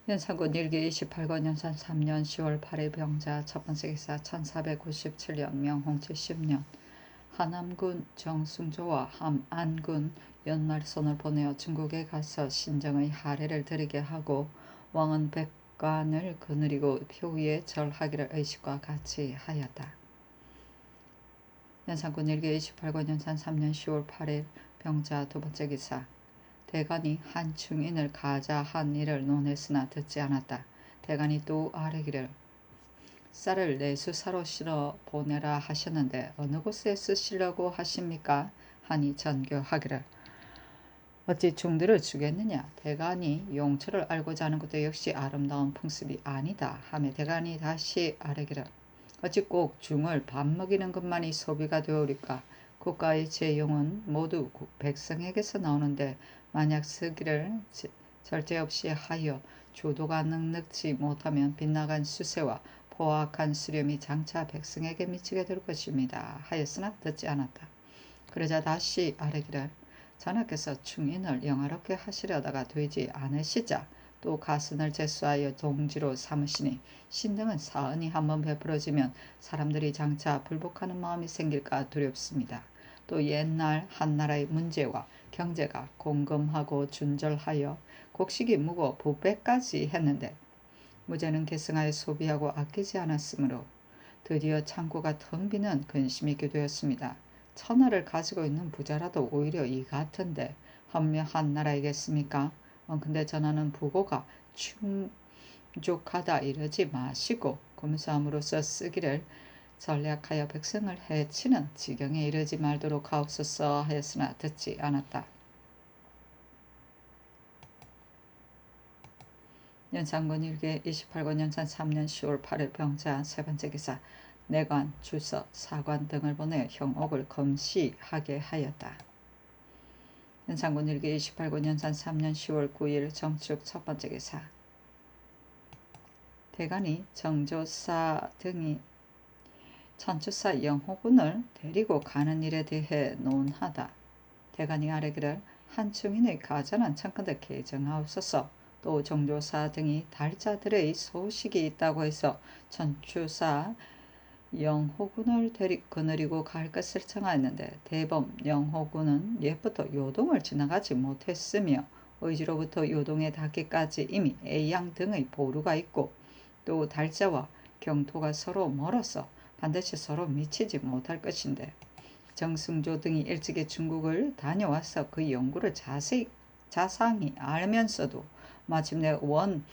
연산군 일기 28권 연산 3년 10월 8일 병자 첫 번째 기사 1497년 명홍 70년 하남군 정승조와 함안군 연말손을 보내어 중국에 가서 신정의 하례를 드리게 하고 왕은 백관을 거느리고 표위에 절하기를 의식과 같이 하였다. 연산군 일기 28권 연산 3년 10월 8일 병자 두 번째 기사 대간이 한 충인을 가자 한 일을 논했으나 듣지 않았다. 대간이 또 아뢰기를 쌀을 내수사로 실어 보내라 하셨는데 어느 곳에 쓰시려고 하십니까? 하니 전교하기를 어찌 중들을 주겠느냐. 대간이 용처를 알고자 하는 것도 역시 아름다운 풍습이 아니다 하며 대간이 다시 아뢰기를 어찌 꼭 중을 밥 먹이는 것만이 소비가 되오리까. 국가의 재용은 모두 백성에게서 나오는데 만약 쓰기를 절제 없이 하여 주도가 넉넉지 못하면 빗나간 수세와 포악한 수렴이 장차 백성에게 미치게 될 것입니다 하였으나 듣지 않았다. 그러자 다시 아뢰기를 전하께서 충인을 영화롭게 하시려다가 되지 않으시자 또 가선을 제수하여 동지로 삼으시니 신등은 사언이 한번 베풀어지면 사람들이 장차 불복하는 마음이 생길까 두렵습니다. 또 옛날 한나라의 문제와 경제가 공검하고 준절하여 곡식이 무고 부패까지 했는데 무제는 계승하여 소비하고 아끼지 않았으므로 드디어 창고가 텅 비는 근심이 있게 되었습니다. 천하를 가지고 있는 부자라도 오히려 이 같은데 한묘한 나라이겠습니까? 근데 전하는 부고가 충족하다 이러지 마시고 검수함으로써 쓰기를 전략하여 백성을 해치는 지경에 이르지 말도록 하옵소서 하였으나 듣지 않았다. 연산군 일기 28권 연산 3년 10월 8일 병자 세 번째 기사 내관, 주서, 사관 등을 보내 형옥을 검시하게 하였다. 연산군 일기 28권 연산 3년 10월 9일 정축 첫 번째 기사 대간이 정조사 등이 천추사 영호군을 데리고 가는 일에 대해 논하다. 대간이 아뢰기를 한충인의 가자는 청컨대 개정하옵소서. 또 정조사 등이 달자들의 소식이 있다고 해서 천추사 영호군을 거느리고 갈 것을 청하였는데 대범 영호군은 옛부터 요동을 지나가지 못했으며 의지로부터 요동에 닿기까지 이미 A양 등의 보루가 있고 또 달자와 경토가 서로 멀어서 반드시 서로 미치지 못할 것인데 정승조 등이 일찍이 중국을 다녀와서 그 연구를 자상히 알면서도 마침내 원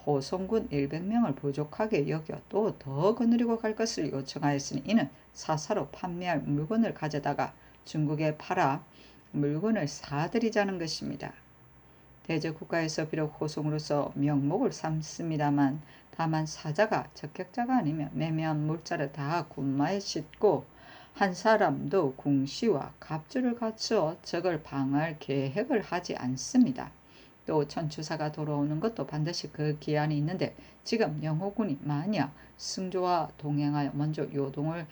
호송군 100명을 부족하게 여겨 또 더 거느리고 갈 것을 요청하였으니 이는 사사로 판매할 물건을 가져다가 중국에 팔아 물건을 사들이자는 것입니다. 대저국가에서 비록 호송으로서 명목을 삼습니다만 다만 사자가 적격자가 아니면 매매한 물자를 다 군마에 싣고 한 사람도 궁시와 갑주를 갖추어 적을 방어할 계획을 하지 않습니다. 또 천추사가 돌아오는 것도 반드시 그 기한이 있는데 지금 영호군이 만약 승조와 동행하여 먼저 요동을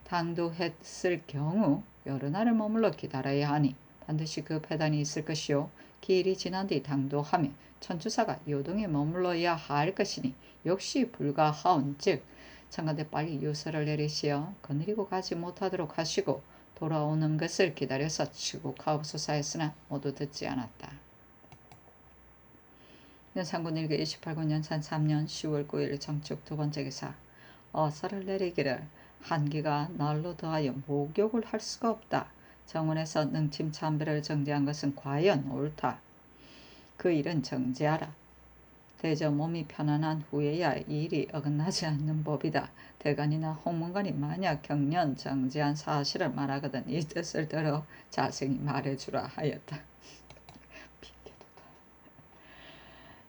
당도했을 경우 여러 날을 머물러 기다려야 하니 반드시 그 패단이 있을 것이요 기일이 지난 뒤 당도하며 천추사가 요동에 머물러야 할 것이니 역시 불가하온즉 청컨대 빨리 유서를 내리시어 거느리고 가지 못하도록 하시고 돌아오는 것을 기다려서 추국하옵소서 했으나 모두 듣지 않았다. 연산군 일기 28권 연산 3년 10월 9일 정축 두 번째 기사 어사를 내리기를 한기가 날로 더하여 목욕을 할 수가 없다. 정원에서 능침 참배를 정지한 것은 과연 옳다. 그 일은 정지하라. 대저 몸이 편안한 후에야 이 일이 어긋나지 않는 법이다. 대간이나 홍문관이 만약 경련 정지한 사실을 말하거든 이 뜻을 들어 자세히 말해주라 하였다.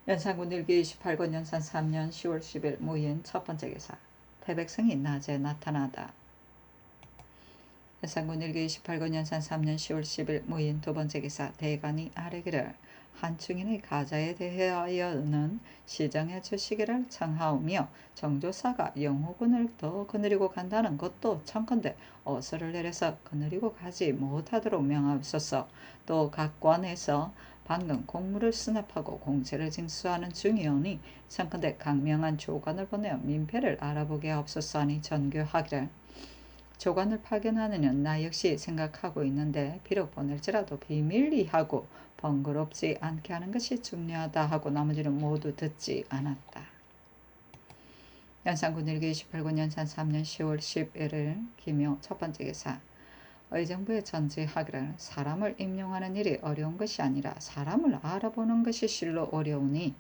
연산군 일기 28권 연산 3년 10월 10일 무인 첫 번째 기사 태백성이 낮에 나타나다. 연산군 일기 28권 연산 3년 10월 10일 무인 두 번째 기사 대간이 아뢰기를 한충인의 가자에 대하여는 시정해 주시기를 청하오며 정조사가 영호군을 더 거느리고 간다는 것도 청컨대 어서를 내려서 거느리고 가지 못하도록 명하옵소서. 또 각 관에서 방금 공무를 수납하고 공세를 징수하는 중이오니 청컨대 강명한 조관을 보내어 민폐를 알아보게 하옵소서 하니 전교하기를 조관을 파견하느냐 나 역시 생각하고 있는데 비록 보낼지라도 비밀리 하고 번거롭지 않게 하는 것이 중요하다 하고 나머지는 모두 듣지 않았다. 연산군 일기 28군 연산 3년 10월 11일 김효 첫 번째 기사 의정부에 전지하기를 사람을 임용하는 일이 어려운 것이 아니라 사람을 알아보는 것이 실로 어려우니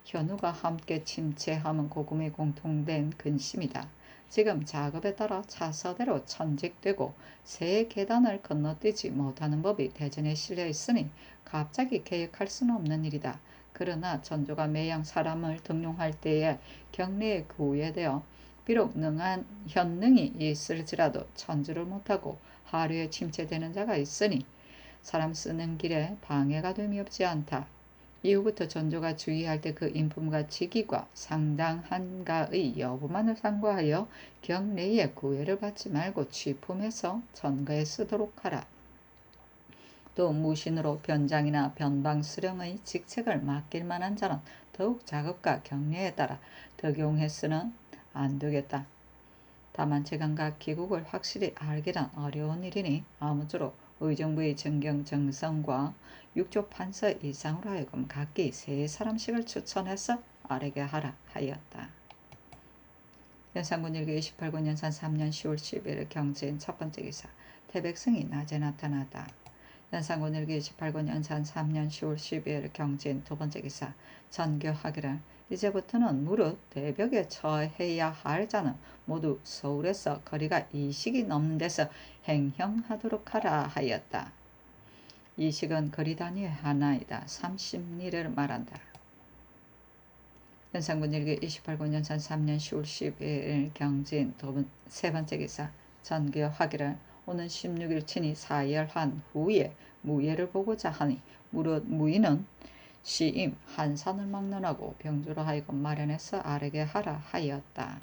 현우가 함께 침체함은 고금이 공통된 근심이다. 지금 작업에 따라 차서대로 천직되고 새 계단을 건너뛰지 못하는 법이 대전에 실려 있으니 갑자기 계획할 수는 없는 일이다. 그러나 전조가 매양 사람을 등용할 때에 경례에 구애되어 비록 능한 현능이 있을지라도 천주를 못하고 하류에 침체되는 자가 있으니 사람 쓰는 길에 방해가 됨이 없지 않다. 이후부터 전조가 주의할 때 그 인품과 직위가 상당한가의 여부만을 상고하여 경례에 구애를 받지 말고 취품해서 전가에 쓰도록 하라. 또 무신으로 변장이나 변방수령의 직책을 맡길 만한 자는 더욱 작업과 경례에 따라 덕용해서는 안 되겠다. 다만 재간각 기국을 확실히 알기란 어려운 일이니 아무쪼록 의정부의 정경 정성과 육조 판서 이상으로 하여금 각기 세 사람씩을 추천해서 아뢰게 하라 하였다. 연산군 일기 28군 연산 3년 10월 11일 경진 첫 번째 기사 태백성이 낮에 나타나다. 연산군 일기 28군 연산 3년 10월 12일 경진 두 번째 기사 전교하기를 이제부터는 무릇 대벽에 처해야 할 자는 모두 서울에서 거리가 2식이 넘는 데서 행형하도록 하라 하였다. 2식은 거리 단위의 하나이다. 30리를 말한다. 연산군 일기 28군 연산 3년 10월 12일 경진 세 번째 기사 전교하기를 오는 16일 친히 사열한 후에 무예를 보고자 하니 무릇 무의는 시임 한산을 막론하고 병주로 하여금 마련해서 아뢰게 하라 하였다.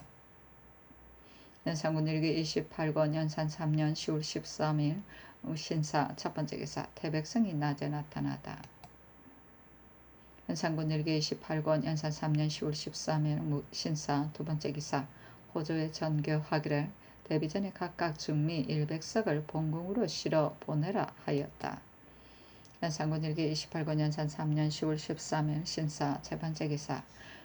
연산군 일기 28권 연산 3년 10월 13일 신사 첫 번째 기사 태백성이 낮에 나타나다. 연산군 일기 28권 연산 3년 10월 13일 신사 두 번째 기사 호조의 전교하기를 데뷔전에 각각 중미 100석을 본궁으로 실어 보내라 하였다. 연산군 일기 28권 연산 3년 10월 13일 신사 세 번째 기사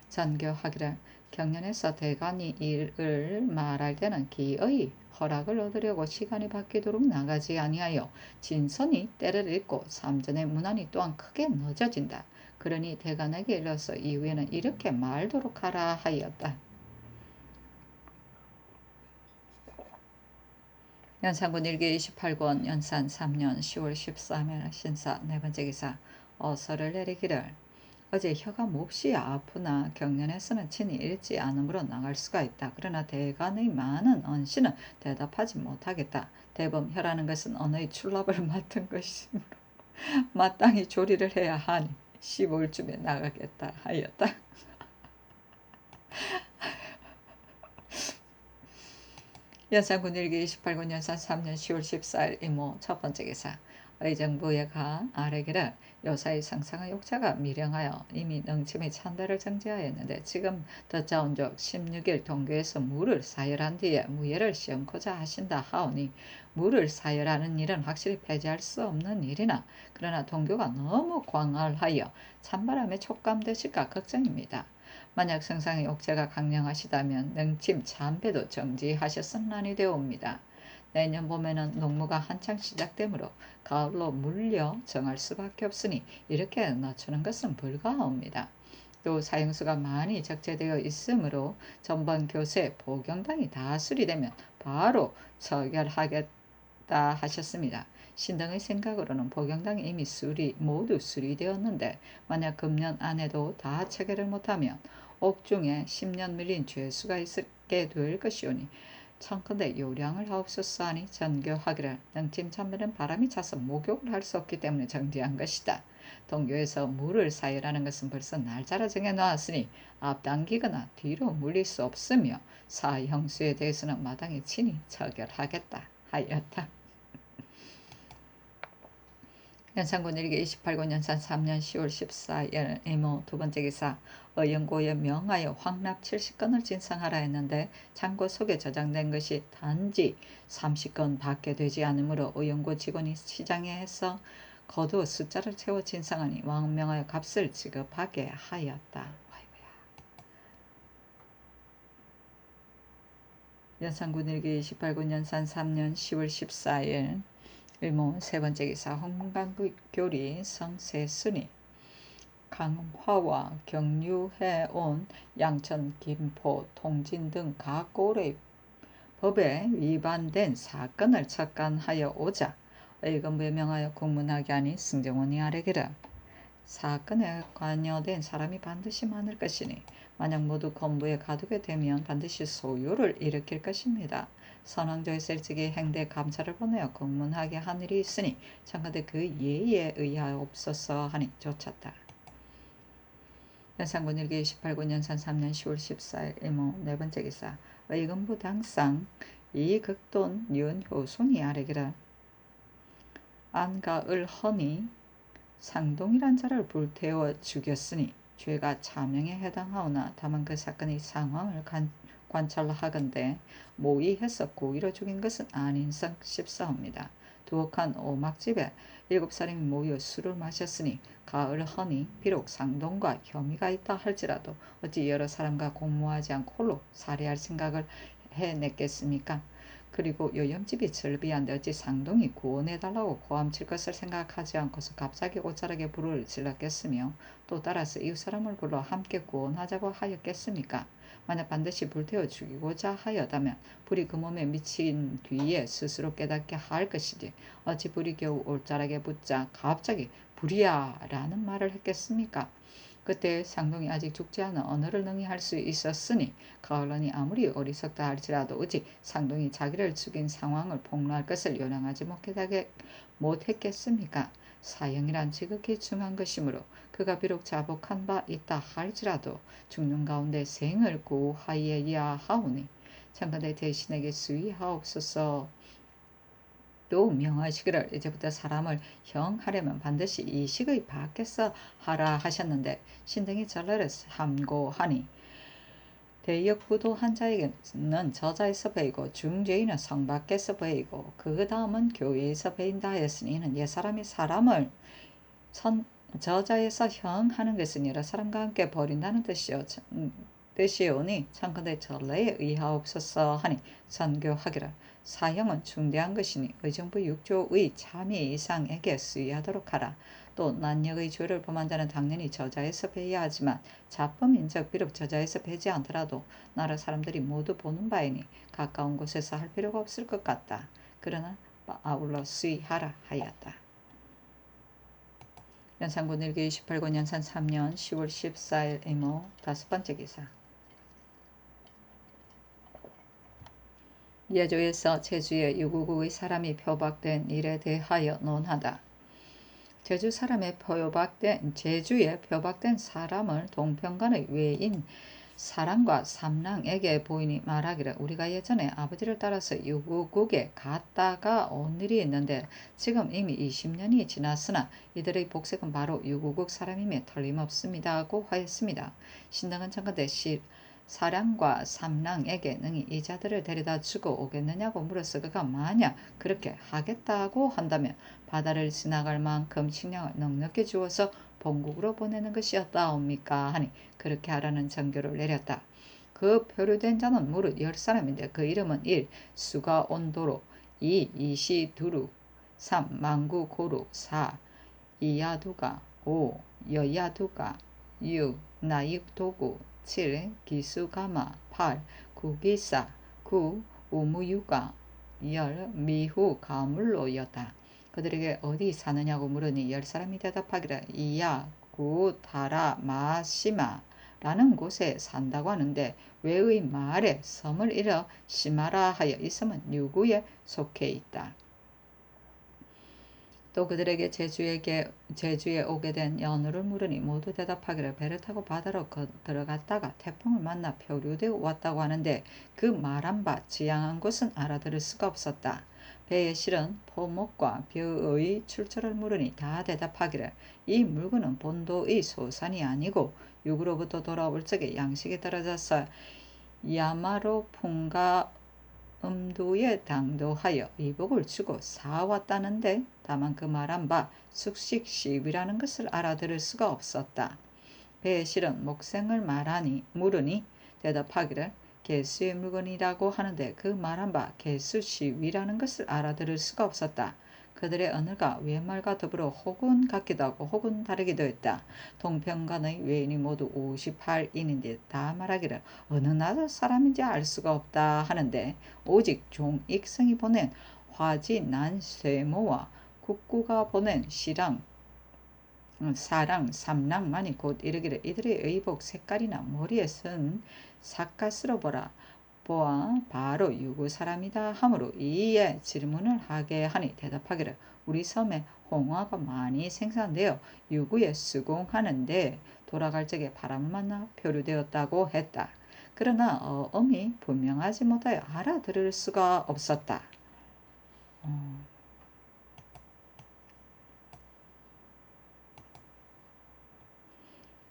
전교하기를 경련에서 대간이 이를 말할 때는 기어이 허락을 얻으려고 시간이 바뀌도록 나가지 아니하여 진선이 때를 잃고 삼전의 문안이 또한 크게 늦어진다. 그러니 대간에게 일러서 이후에는 이렇게 말도록 하라 하였다. 연산군 일기 28권 연산 3년 10월 13일 신사 네 번째 기사 어서를 내리기를 어제 혀가 몹시 아프나 경련에서는 친히 읽지 않으므로 나갈 수가 있다. 그러나 대간의 많은 언시는 대답하지 못하겠다. 대범 혀라는 것은 언어의 출납을 맡은 것이므로 마땅히 조리를 해야 하니 15일쯤에 나가겠다 하였다. 연산군 일기 28군 연산 3년 10월 14일 이모 첫 번째 기사 의정부에 가 아뢰기를 요사의 상상의 욕자가 미령하여 이미 능침의 찬달을 정지하였는데 지금 덧자온적 16일 동교에서 물을 사열한 뒤에 무예를 시험코자 하신다 하오니 물을 사열하는 일은 확실히 폐지할 수 없는 일이나 그러나 동교가 너무 광활하여 찬바람에 촉감되실까 걱정입니다. 만약 성상의 옥체가 강령하시다면 능침 참배도 정지하셨으나니 되옵니다. 내년 봄에는 농무가 한창 시작되므로 가을로 물려 정할 수밖에 없으니 이렇게 낮추는 것은 불가하옵니다. 또 사형수가 많이 적재되어 있으므로 전번 교세 보경당이 다 수리되면 바로 처결하겠다 하셨습니다. 신당의 생각으로는 보경당이 이미 모두 수리되었는데 만약 금년 안에도 다 체결을 못하면 옥중에 10년 밀린 죄수가 있게 될 것이오니 청컨대 요량을 하옵소서 하니 전교하기를 능침 참배는 바람이 차서 목욕을 할 수 없기 때문에 정지한 것이다. 동교에서 물을 사열하는 것은 벌써 날짜를 정해놓았으니 앞당기거나 뒤로 물릴 수 없으며 사형수에 대해서는 마땅히 친히 처결하겠다 하였다. 연산군 일기 28군 연산 3년 10월 14일 이모 두 번째 기사 의연고에 명하여 황납 70건을 진상하라 했는데 창고 속에 저장된 것이 단지 30건 밖에 되지 않으므로 의연고 직원이 시장에 해서 거두 숫자를 채워 진상하니 왕은 명하여 값을 지급하게 하였다. 연산군 일기 28군 연산 3년 10월 14일 일모 세 번째 기사 홍간교리 성세순이 강화와 경유해 온 양천, 김포, 통진 등 각고의 법에 위반된 사건을 척간하여 오자 의금부에 명하여 공문하게 하니 승정원이 아뢰기를 사건에 관여된 사람이 반드시 많을 것이니 만약 모두 건부에 가두게 되면 반드시 소요를 일으킬 것입니다. 선왕조에서 일찍이 행대 감찰을 보내어 공문하게 한 일이 있으니 참건대 그 예의에 의하옵소서 하니 쫓았다. 연산군 일기 28군 연산 3년 10월 14일 일모 네 번째 기사 의금부 당상 이극돈 윤효순이 아뢰기를 안가을 허니 상동이란 자를 불태워 죽였으니 죄가 차명에 해당하오나 다만 그 사건의 상황을 관찰하건대 모의해서 고의로 죽인 것은 아닌성 싶사옵니다. 두옥한 오막집에 7사람이 모여 술을 마셨으니 가을 허니 비록 상동과 혐의가 있다 할지라도 어찌 여러 사람과 공모하지 않고 홀로 살해할 생각을 해냈겠습니까? 그리고 요염집이 절비한데 어찌 상동이 구원해달라고 고함칠 것을 생각하지 않고서 갑자기 옷자락에 불을 질렀겠으며 또 따라서 이웃 사람을 불러 함께 구원하자고 하였겠습니까? 만약 반드시 불태워 죽이고자 하였다면 불이 그 몸에 미친 뒤에 스스로 깨닫게 할 것이지 어찌 불이 겨우 옷자락에 붙자 갑자기 불이야 라는 말을 했겠습니까? 그때 상동이 아직 죽지 않아 언어를 능히 할 수 있었으니 가을런이 아무리 어리석다 할지라도 어찌 상동이 자기를 죽인 상황을 폭로할 것을 요량하지 못했겠습니까? 사형이란 지극히 중한 것이므로 그가 비록 자복한 바 있다 할지라도 죽는 가운데 생을 구하여야 하오니 참건대 대신에게 수위하옵소서. 또 명하시기를 이제부터 사람을 형하려면 반드시 이 식의 밖에서 하라 하셨는데 신등이 전례를 삼고하니 대역부도한 자에게는 저자에서 베이고 중죄인은 성 밖에서 베이고 그 다음은 교회에서 베인다 하였으니 이는 옛사람이 사람을 저자에서 형하는 것은 여러 사람과 함께 버린다는 뜻이오니 참건대 전례에 의하옵소서 하니 선교하기를 사형은 중대한 것이니 의정부 6조의 참의 이상에게 수의하도록 하라. 또 난역의 죄를 범한 자는 당연히 저자에서 베야 하지만 자범인적 비록 저자에서 베지 않더라도 나라 사람들이 모두 보는 바이니 가까운 곳에서 할 필요가 없을 것 같다. 그러나 아울러 수의하라 하였다. 연산군 일기 28권 연산 3년 10월 14일 이모 다섯 번째 기사 예조에서 제주에 유구국의 사람이 표박된 일에 대하여 논하다. 제주에 표박된 사람을 동평간의 외인 사랑과 삼랑에게 보이니 말하기를 우리가 예전에 아버지를 따라서 유구국에 갔다가 온 일이 있는데 지금 이미 20년이 지났으나 이들의 복색은 바로 유구국 사람임에 틀림없습니다고 하였습니다. 신당은 청컨대 사랑과 삼랑에게 능히 이 자들을 데려다 주고 오겠느냐고 물어서 그가 만약 그렇게 하겠다고 한다면 바다를 지나갈 만큼 식량을 넉넉히 주어서 본국으로 보내는 것이었다옵니까 하니 그렇게 하라는 전교를 내렸다. 그 표류된 자는 무릇 10사람인데 그 이름은 1. 수가 온도로 2. 이시두루 3. 망구고루 4. 이야두가 5. 여야두가 6. 나입도구 7. 기수가마 8. 구기사 9. 우무유가 10. 미후 가물로였다. 그들에게 어디 사느냐고 물으니 10사람이 대답하기를 이야 구 다라 마시마 라는 곳에 산다고 하는데 외의 말에 섬을 잃어 시마라 하여 이 섬은 유구에 속해 있다. 또 그들에게 제주에 오게 된 연호를 물으니 모두 대답하기를 배를 타고 바다로 들어갔다가 태풍을 만나 표류되어 왔다고 하는데 그 말한 바 지향한 곳은 알아들을 수가 없었다. 배의 실은 포목과 벼의 출처를 물으니 다 대답하기를 이 물건은 본도의 소산이 아니고 육으로부터 돌아올 적에 양식이 떨어져서 야마로 풍가 음도에 당도하여 의복을 주고 사왔다는데 다만 그 말한 바 숙식시비라는 것을 알아들을 수가 없었다. 배의 실은 목생을 물으니 대답하기를 개수의 물건이라고 하는데 그 말한 바 개수시위라는 것을 알아들을 수가 없었다. 그들의 언어가 외말과 더불어 혹은 같기도 하고 혹은 다르기도 했다. 동평간의 외인이 모두 58인인데 다 말하기를 어느 나라 사람인지 알 수가 없다 하는데 오직 종익성이 보낸 화지 난쇠모와 국구가 보낸 시랑 사랑 삼랑만이 곧 이르기를 이들의 의복 색깔이나 머리에 쓴 삿갓으로 보아 바로 유구 사람이다 하므로 이에 질문을 하게 하니 대답하기를 우리 섬에 홍화가 많이 생산되어 유구에 수공하는데 돌아갈 적에 바람을 만나 표류되었다고 했다. 그러나 어음이 분명하지 못하여 알아들을 수가 없었다.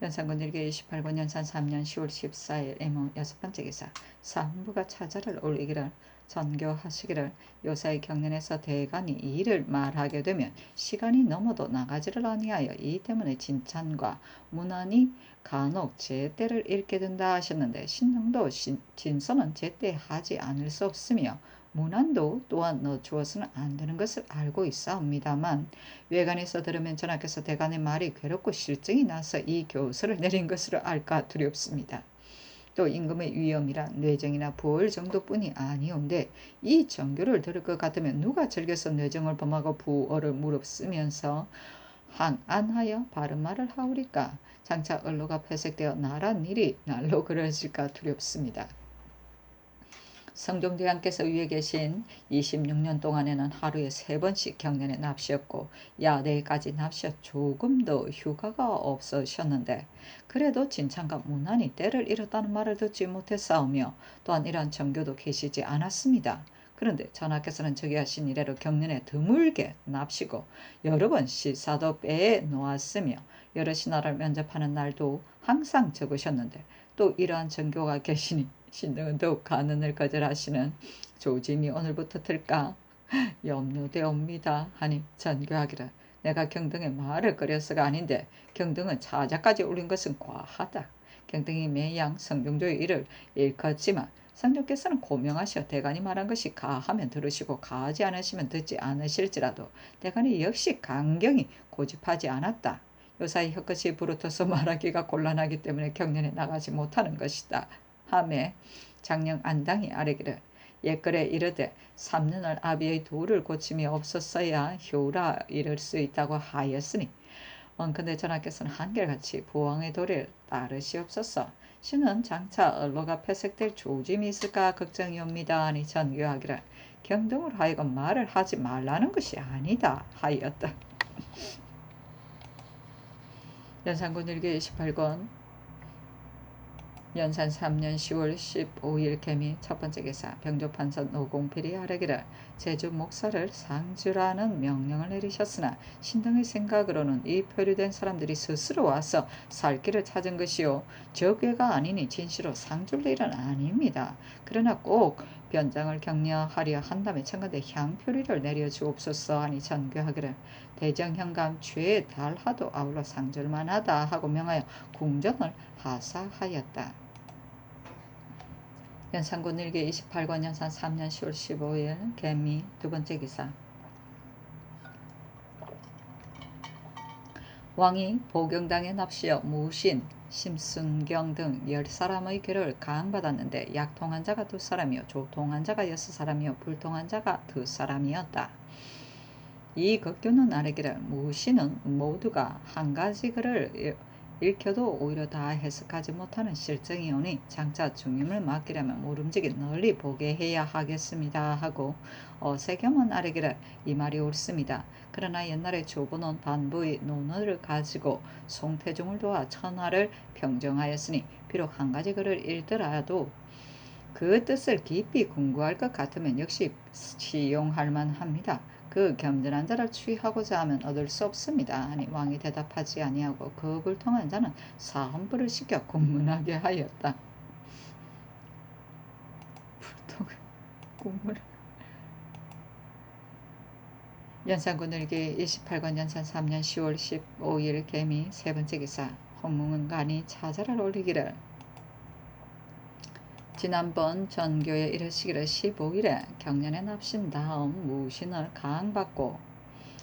연산군 일기 28권 연산 3년 10월 14일 애모 6번째 기사 사헌부가 차자를 올리기를 전교하시기를 요사의 경련에서 대간이 이 일을 말하게 되면 시간이 넘어도 나가지를 아니하여 이 때문에 진찬과 문안이 간혹 제때를 잃게 된다 하셨는데 신릉도 진서는 제때 하지 않을 수 없으며 문안도 또한 넣어주어서는 안 되는 것을 알고 있사옵니다만 외관에서 들으면 전하께서 대간의 말이 괴롭고 실증이 나서 이 교서를 내린 것으로 알까 두렵습니다. 또 임금의 위엄이란 뇌정이나 부월 정도뿐이 아니온데 이 정교를 들을 것 같으면 누가 즐겨서 뇌정을 범하고 부월을 무릅쓰면서 항안하여 바른 말을 하오리까. 장차 언로가 폐색되어 나란 일이 날로 그러질까 두렵습니다. 성종대왕께서 위에 계신 26년 동안에는 하루에 3번씩 경련에 납시었고 야대까지 납시어 조금도 휴가가 없으셨는데 그래도 진창과 문안이 때를 잃었다는 말을 듣지 못했사오며 또한 이러한 정교도 계시지 않았습니다. 그런데 전하께서는 저기 하신 이래로 경련에 드물게 납시고 여러 번 시사도 빼에 놓았으며 여러 신하를 면접하는 날도 항상 적으셨는데 또 이러한 정교가 계시니 신등은 더욱 간언을 거절하시는 조짐이 오늘부터 들까 염려되옵니다 하니 전교하기를 내가 경등의 말을 끓여서가 아닌데 경등은 차자까지 올린 것은 과하다. 경등이 매양 성종조의 일을 일컫지만 성종께서는 고명하셔 대간이 말한 것이 가하면 들으시고 가하지 않으시면 듣지 않으실지라도 대간이 역시 강경히 고집하지 않았다. 요사이 혀끝이 부르터서 말하기가 곤란하기 때문에 경련에 나가지 못하는 것이다. 하매 장령 안당이 아뢰기를 옛글에 이르되 3년을 아비의 도를 고침이 없었어야 효라 이를 수 있다고 하였으니 원컨대 전하께서는 한결같이 부왕의 도를 따르시옵소서. 신은 장차 언로가 폐색될 조짐이 있을까 걱정이옵니다 하니 전교하기를 경등으로 하여금 말을 하지 말라는 것이 아니다 하였다. 연산군 일기 28권 연산 3년 10월 15일 개미 첫번째 기사 병조판서 노공필이 아뢰기를 제주 목사를 상주라는 명령을 내리셨으나 신등의 생각으로는 이 표류된 사람들이 스스로 와서 살 길을 찾은 것이요 적외가 아니니 진시로 상줄 일은 아닙니다. 그러나 꼭 변장을 격려하려 한다면 청컨대 향표리를 내려주옵소서 하니 전교하기를 대정현감 최에 달하도 아울러 상줄만하다 하고 명하여 궁정을 하사하였다. 연산군 일기 28권 연산 3년 10월 15일 개미 두번째 기사 왕이 보경당에 납시어 무신, 심순경 등 10사람의 괴를 가항받았는데 약통한 자가 2사람이요 조통한 자가 6사람이요 불통한 자가 2사람이었다. 이 극교는 아뢰기를 무신은 모두가 한 가지 글을 읽혀도 오히려 다 해석하지 못하는 실정이오니 장차 중임을 맡기려면 모름지기 널리 보게 해야 하겠습니다 하고 어세겸은 아뢰기를 이 말이 옳습니다. 그러나 옛날에 조본은 반부의 논어를 가지고 송태종을 도와 천하를 평정하였으니 비록 한 가지 글을 읽더라도 그 뜻을 깊이 궁구할 것 같으면 역시 시용할 만합니다. 그 겸손한 자를 취하고자 하면 얻을 수 없습니다. 하니 왕이 대답하지 아니하고 그 불통한 자는 사헌부를 시켜 공문하게 하였다. 불통 공문. 연산군일기 28권 연산 3년 10월 15일 개미 세 번째 기사. 홍문은 간이 차자를 올리기를 지난번 전교에 이르시기를 15일에 경련에 납신 다음 무신을 강받고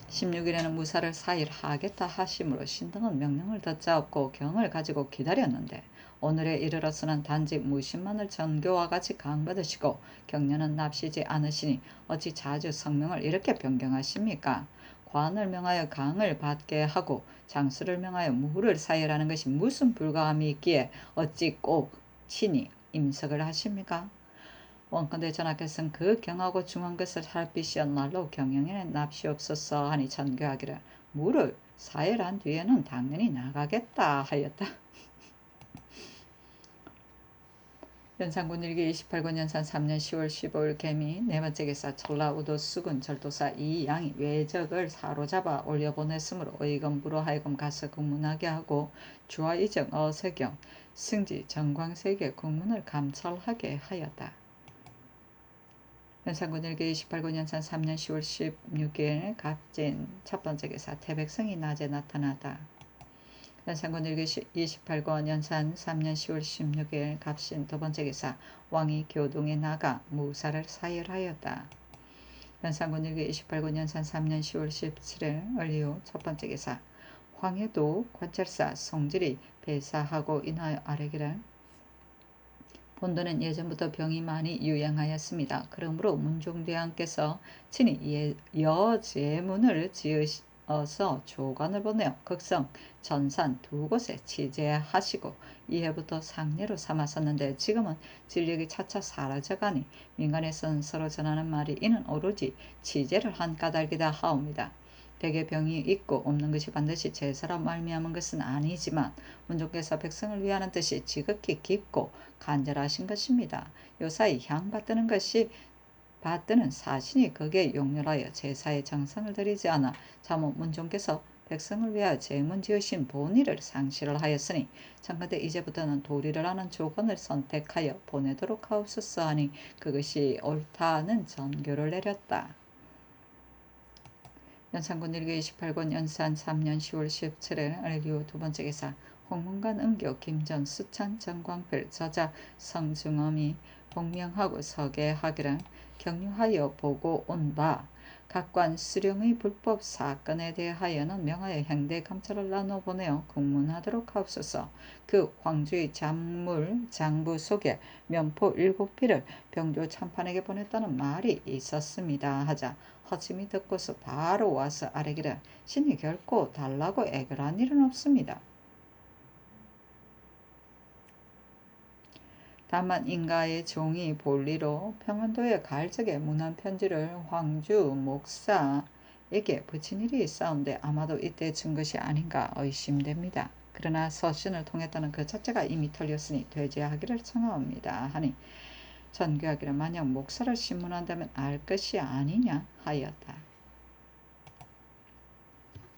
16일에는 무사를 사일하겠다 하심으로 신등은 명령을 듣자없고 경을 가지고 기다렸는데 오늘에 이르러서는 단지 무신만을 전교와 같이 강받으시고 경련은 납시지 않으시니 어찌 자주 성명을 이렇게 변경하십니까? 관을 명하여 강을 받게 하고 장수를 명하여 무를 사일하는 것이 무슨 불가함이 있기에 어찌 꼭 친히 임석을 하십니까? 원컨대 전하께서는 그 경하고 중한 것을 살피시어 날로 경영에는 납시옵소서 하니 전교하기를 무를 사일한 뒤에는 당연히 나가겠다 하였다. 연산군 일기 28권 연산 3년 10월 15일 개미 네 번째 기사 전라우도 수군 절도사 이 양이 외적을 사로잡아 올려보냈으므로 의검부로 하여금 가서 국문하게 하고 주하이정 어세경 승지 정광세계 국문을 감찰하게 하였다. 연산군 일기 28권 연산 3년 10월 16일 갑진 첫 번째 기사 태백성이 낮에 나타나다. 연산군 일기 28권 연산 3년 10월 16일 갑신 두 번째 기사 왕이 교동에 나가 무사를 사열하였다. 연산군 일기 28권 연산 3년 10월 17일 을리후 첫 번째 기사 황해도 관찰사 성질이 배사하고 인하여 아뢰기를 본도는 예전부터 병이 많이 유행하였습니다. 그러므로 문종대왕께서 친히 여제문을 지으셔서 조관을 보내어 극성, 전산 두 곳에 취재하시고 이해부터 상례로 삼았었는데 지금은 진력이 차차 사라져가니 민간에서는 서로 전하는 말이 이는 오로지 취재를 한 까닭이다 하옵니다. 대개 병이 있고 없는 것이 반드시 제사로 말미암은 것은 아니지만 문종께서 백성을 위하는 뜻이 지극히 깊고 간절하신 것입니다. 요사이 향 받드는 것이 받드는 사신이 거기에 용렬하여 제사의 정성을 들이지 않아 자모 문종께서 백성을 위하여 제문 지으신 본의를 상실을 하였으니 참건대 이제부터는 도리를 하는 조건을 선택하여 보내도록 하옵소서 하니 그것이 옳다는 전교를 내렸다. 연산군 일기 28권 연산 3년 10월 17일 을기후 두 번째 기사 홍문관 은교 김전 수찬 정광필 저자 성중엄이 복명하고 서계하기를 경유하여 보고 온 바 각관 수령의 불법 사건에 대하여는 명하여 행대 감찰을 나눠 보내어 공문하도록 하옵소서. 그 황주의 장물 장부 속에 면포 7필을 병조 참판에게 보냈다는 말이 있었습니다 하자 허짐이 듣고서 바로 와서 아뢰기를 신이 결코 달라고 애걸한 일은 없습니다. 다만 인가의 종이 본리로 평안도에 갈 적에 문안 편지를 황주 목사에게 붙인 일이 있사온데 아마도 이때 준 것이 아닌가 의심됩니다. 그러나 서신을 통했다는 그 자체가 이미 털렸으니 되제하기를 청하옵니다 하니 전교하기를 만약 목사를 신문한다면 알 것이 아니냐 하였다.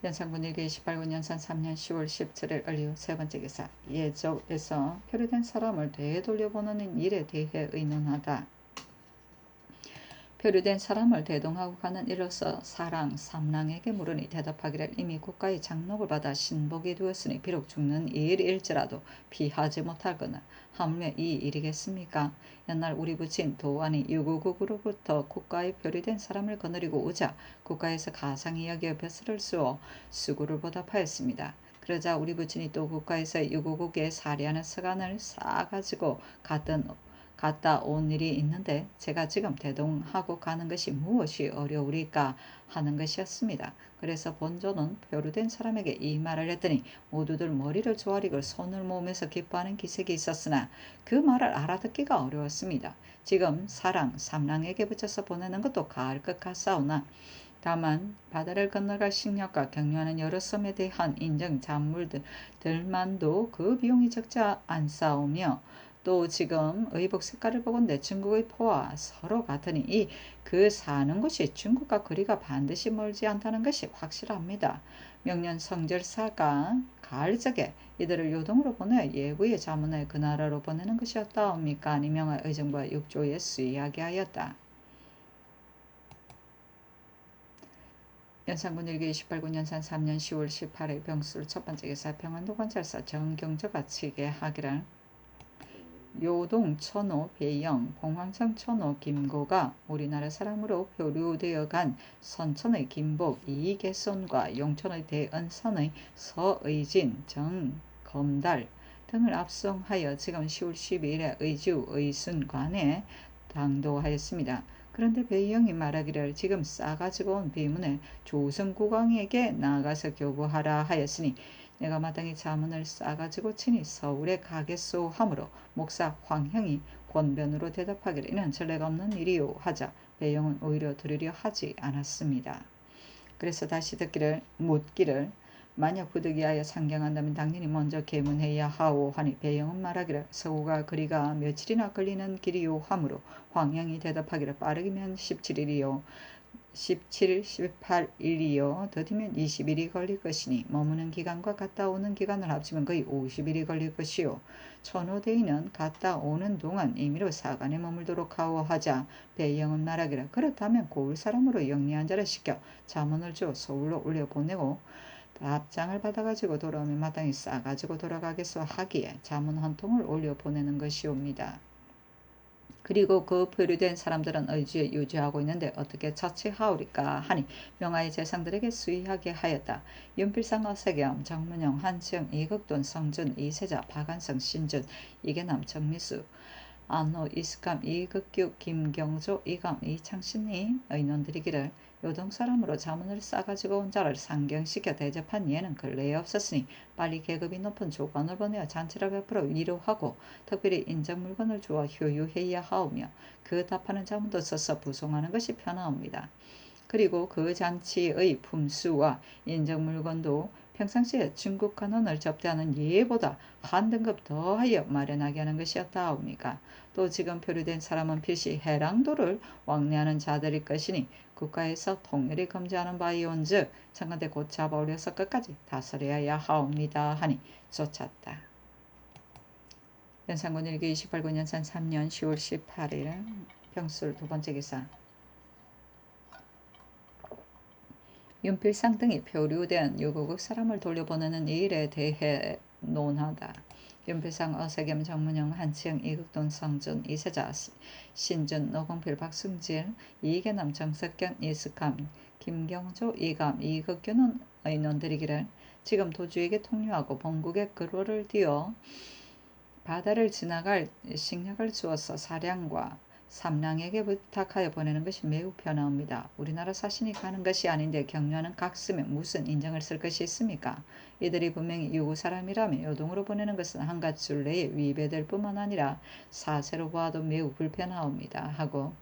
연산군 일기 28군 연산 3년 10월 17일 을리후 세 번째 기사 예적에서 표류된 사람을 되돌려보내는 일에 대해 의논하다. 표류된 사람을 대동하고 가는 일로서 사랑 삼랑에게 물으니 대답하기를 이미 국가의 장록을 받아 신복이 되었으니 비록 죽는 일일지라도 피하지 못할거나 하물며 이 일이겠습니까? 옛날 우리 부친 도안이 유구국으로부터 국가에 표류된 사람을 거느리고 오자 국가에서 가상히 여겨 벼슬을 쏘어 수구를 보답하였습니다. 그러자 우리 부친이 또 국가에서 유구국에 살이하는 서간을 싸가지고 갔다 온 일이 있는데 제가 지금 대동하고 가는 것이 무엇이 어려우리까 하는 것이었습니다. 그래서 본조는 표류된 사람에게 이 말을 했더니 모두들 머리를 조아리고 손을 모으면서 기뻐하는 기색이 있었으나 그 말을 알아듣기가 어려웠습니다. 지금 사랑 삼랑에게 붙여서 보내는 것도 가할 것 같사오나 다만 바다를 건너갈 식량과 경유하는 여러 섬에 대한 인정 잔물들만도 그 비용이 적지 않사오며 또 지금 의복 색깔을 보건대 중국의 포와 서로 같으니 그 사는 곳이 중국과 거리가 반드시 멀지 않다는 것이 확실합니다. 명년 성절사가 가을 적에 이들을 요동으로 보내 예구의 자문에 그 나라로 보내는 것이었다옵니까? 아니면 의정부와 육조에 수의하게 하였다. 연산군 일기 28군 연산 3년 10월 18일 병술 첫 번째 기사 평안도 관찰사 정경저가 측에 하기를 요동 천호 배영 봉황성 천호 김고가 우리나라 사람으로 표류되어 간 선천의 김복 이계손과 용천의 대은선의 서의진 정검달 등을 압송하여 지금 10월 12일에 의주 의순관에 당도하였습니다. 그런데 배영이 말하기를 지금 싸가지고 온 비문에 조선국왕에게 나아가서 교부하라 하였으니 내가 마땅히 자문을 싸가지고 친히 서울에 가겠소 하므로 목사 황형이 권변으로 대답하기를 이는 전례가 없는 일이요 하자 배영은 오히려 들으려 하지 않았습니다. 그래서 다시 묻기를 만약 부득이하여 상경한다면 당연히 먼저 계문해야 하오 하니 배영은 말하기를 서구가 거리가 며칠이나 걸리는 길이요 하므로 황형이 대답하기를 빠르기면 17일이요 17일, 18일이요. 더디면 20일이 걸릴 것이니 머무는 기간과 갔다 오는 기간을 합치면 거의 50일이 걸릴 것이요. 천호대인은 갔다 오는 동안 임의로 사관에 머물도록 하오 하자 배영은 말하기를 그렇다면 고을 사람으로 영리한 자를 시켜 자문을 줘 서울로 올려보내고 답장을 받아가지고 돌아오면 마땅히 싸가지고 돌아가겠소 하기에 자문 한 통을 올려보내는 것이옵니다. 그리고 그 표류된 사람들은 의주에 유지하고 있는데 어떻게 처치하오리까 하니 명하의 재상들에게 수의하게 하였다. 윤필상 어세겸 정문영 한치영 이극돈 성준 이세자 박한성 신준 이계남 정미수 안호 이스감 이극규 김경조 이감 이창신이 의논드리기를 요동 사람으로 자문을 싸가지고 온 자를 상경시켜 대접한 예는 근래에 없었으니 빨리 계급이 높은 조관을 보내어 잔치를 베풀어 위로하고 특별히 인적 물건을 주어 효유해야 하오며 그 답하는 자문도 써서 부송하는 것이 편하옵니다. 그리고 그 잔치의 품수와 인적 물건도 평상시에 중국 관원을 접대하는 예보다 한 등급 더하여 마련하게 하는 것이었다옵니까? 또 지금 표류된 사람은 필시 해랑도를 왕래하는 자들일 것이니 국가에서 통일을 금지하는 바이온즉 청간대 곧 잡아올려서 끝까지 다스려야 하옵니다 하니 쫓았다. 연산군 일기 28군 연산 3년 10월 18일 병술 두 번째 기사 윤필상 등이 표류된 유고국 사람을 돌려보내는 일에 대해 논하다. 윤필상 어세겸 정문영 한치영 이극돈 성준 이세자 신준 노공필 박승질 이계남 정석경 이스감 김경조 이감 이극규는 의논드리기를 지금 도주에게 통유하고 본국에 근로를 띄어 바다를 지나갈 식량을 주어서 사량과 삼랑에게 부탁하여 보내는 것이 매우 편하옵니다. 우리나라 사신이 가는 것이 아닌데 격려하는 각서에 무슨 인정을 쓸 것이 있습니까? 이들이 분명히 유구 사람이라면 요동으로 보내는 것은 한갓 순례에 위배될 뿐만 아니라 사세로 보아도 매우 불편하옵니다. 하고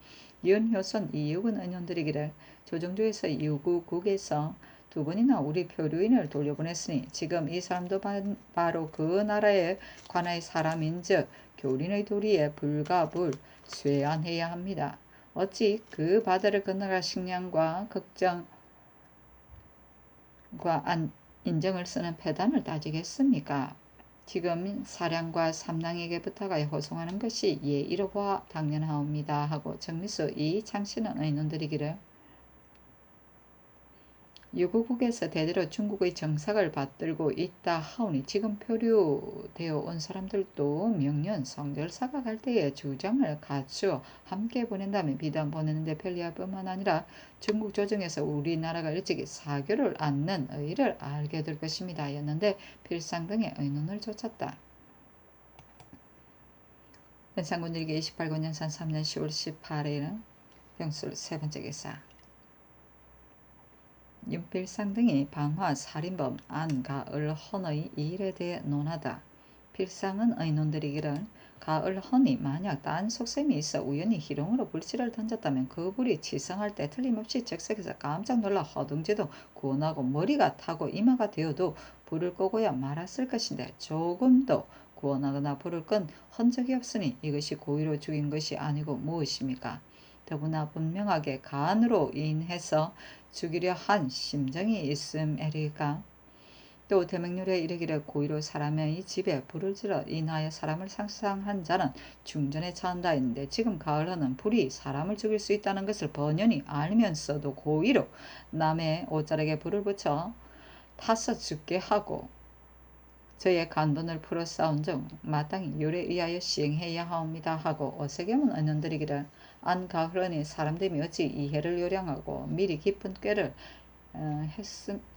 윤효선 이육은 의논드리기를 조정조에서 유구국에서 두 번이나 우리 표류인을 돌려보냈으니 지금 이 사람도 바로 그 나라에 관할 사람인즉 교린의 도리에 불가불 쇠안해야 합니다. 어찌 그 바다를 건너갈 식량과 걱정과 인정을 쓰는 패단을 따지겠습니까? 지금 사량과 삼랑에게 부탁하여 호송하는 것이 예의로 보아 당연하옵니다. 하고 정미수 이창신은 의논드리기를 유구국에서 대대로 중국의 정삭을 받들고 있다 하오니 지금 표류되어 온 사람들도 명년 성절사가 갈 때에 주장을 갖추어 함께 보낸다면 비단 보내는데 편리할 뿐만 아니라 중국 조정에서 우리나라가 일찍이 사교를 안는 의의를 알게 될 것입니다. 였는데 필상 등의 의논을 쫓았다. 연산군 일기 28군 연산 3년 10월 18일은 병술 세 번째 기사 윤필상 등이 방화, 살인범, 안, 가을, 헌의 이 일에 대해 논하다. 필상은 의논드리기를 가을, 헌이 만약 딴 속셈이 있어 우연히 희롱으로 불씨를 던졌다면 그 불이 치성할 때 틀림없이 즉석에서 깜짝 놀라 허둥지둥 구원하고 머리가 타고 이마가 되어도 불을 끄고야 말았을 것인데 조금도 구원하거나 불을 끈 흔적이 없으니 이것이 고의로 죽인 것이 아니고 무엇입니까? 더구나 분명하게 간으로 인해서 죽이려 한 심정이 있음에리까. 또 대명률에 이르기를 고의로 사람의 집에 불을 질러 인하여 사람을 상상한 자는 중전에 처한다 했는데, 지금 가을하는 불이 사람을 죽일 수 있다는 것을 번연히 알면서도 고의로 남의 옷자락에 불을 붙여 타서 죽게 하고 저의 간본을 풀어 싸운 중 마땅히 율에 의하여 시행해야 하옵니다 하고 어세겜은 언론들이기를, 안 가을하니 사람들이 어찌 이해를 요량하고 미리 깊은 꾀를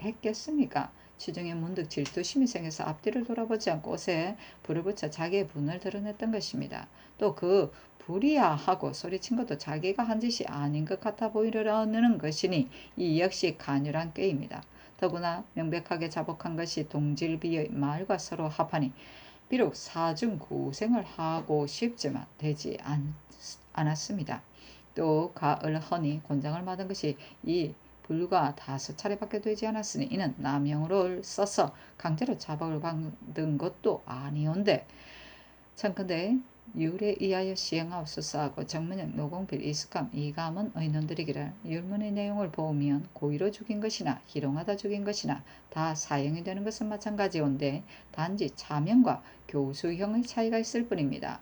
했겠습니까? 시중에 문득 질투심이 생겨서 앞뒤를 돌아보지 않고 옷에 불을 붙여 자기의 분을 드러냈던 것입니다. 또 그 불이야 하고 소리친 것도 자기가 한 짓이 아닌 것 같아 보이려는 것이니 이 역시 간율한 꾀입니다. 더구나 명백하게 자복한 것이 동질비의 말과 서로 합하니 비록 사중고생을 하고 싶지만 되지 않았습니다. 또 가을허니 곤장을 받은 것이 이 불과 5차례밖에 되지 않았으니 이는 남용으로 써서 강제로 자박을 받은 것도 아니온데, 참컨대 율에 의하여 시행하옵소서 하고 정문형 노공필 이스감 이감은 의논드리기를, 율문의 내용을 보면 고의로 죽인 것이나 희롱하다 죽인 것이나 다 사형이 되는 것은 마찬가지온데 단지 차명과 교수형의 차이가 있을 뿐입니다.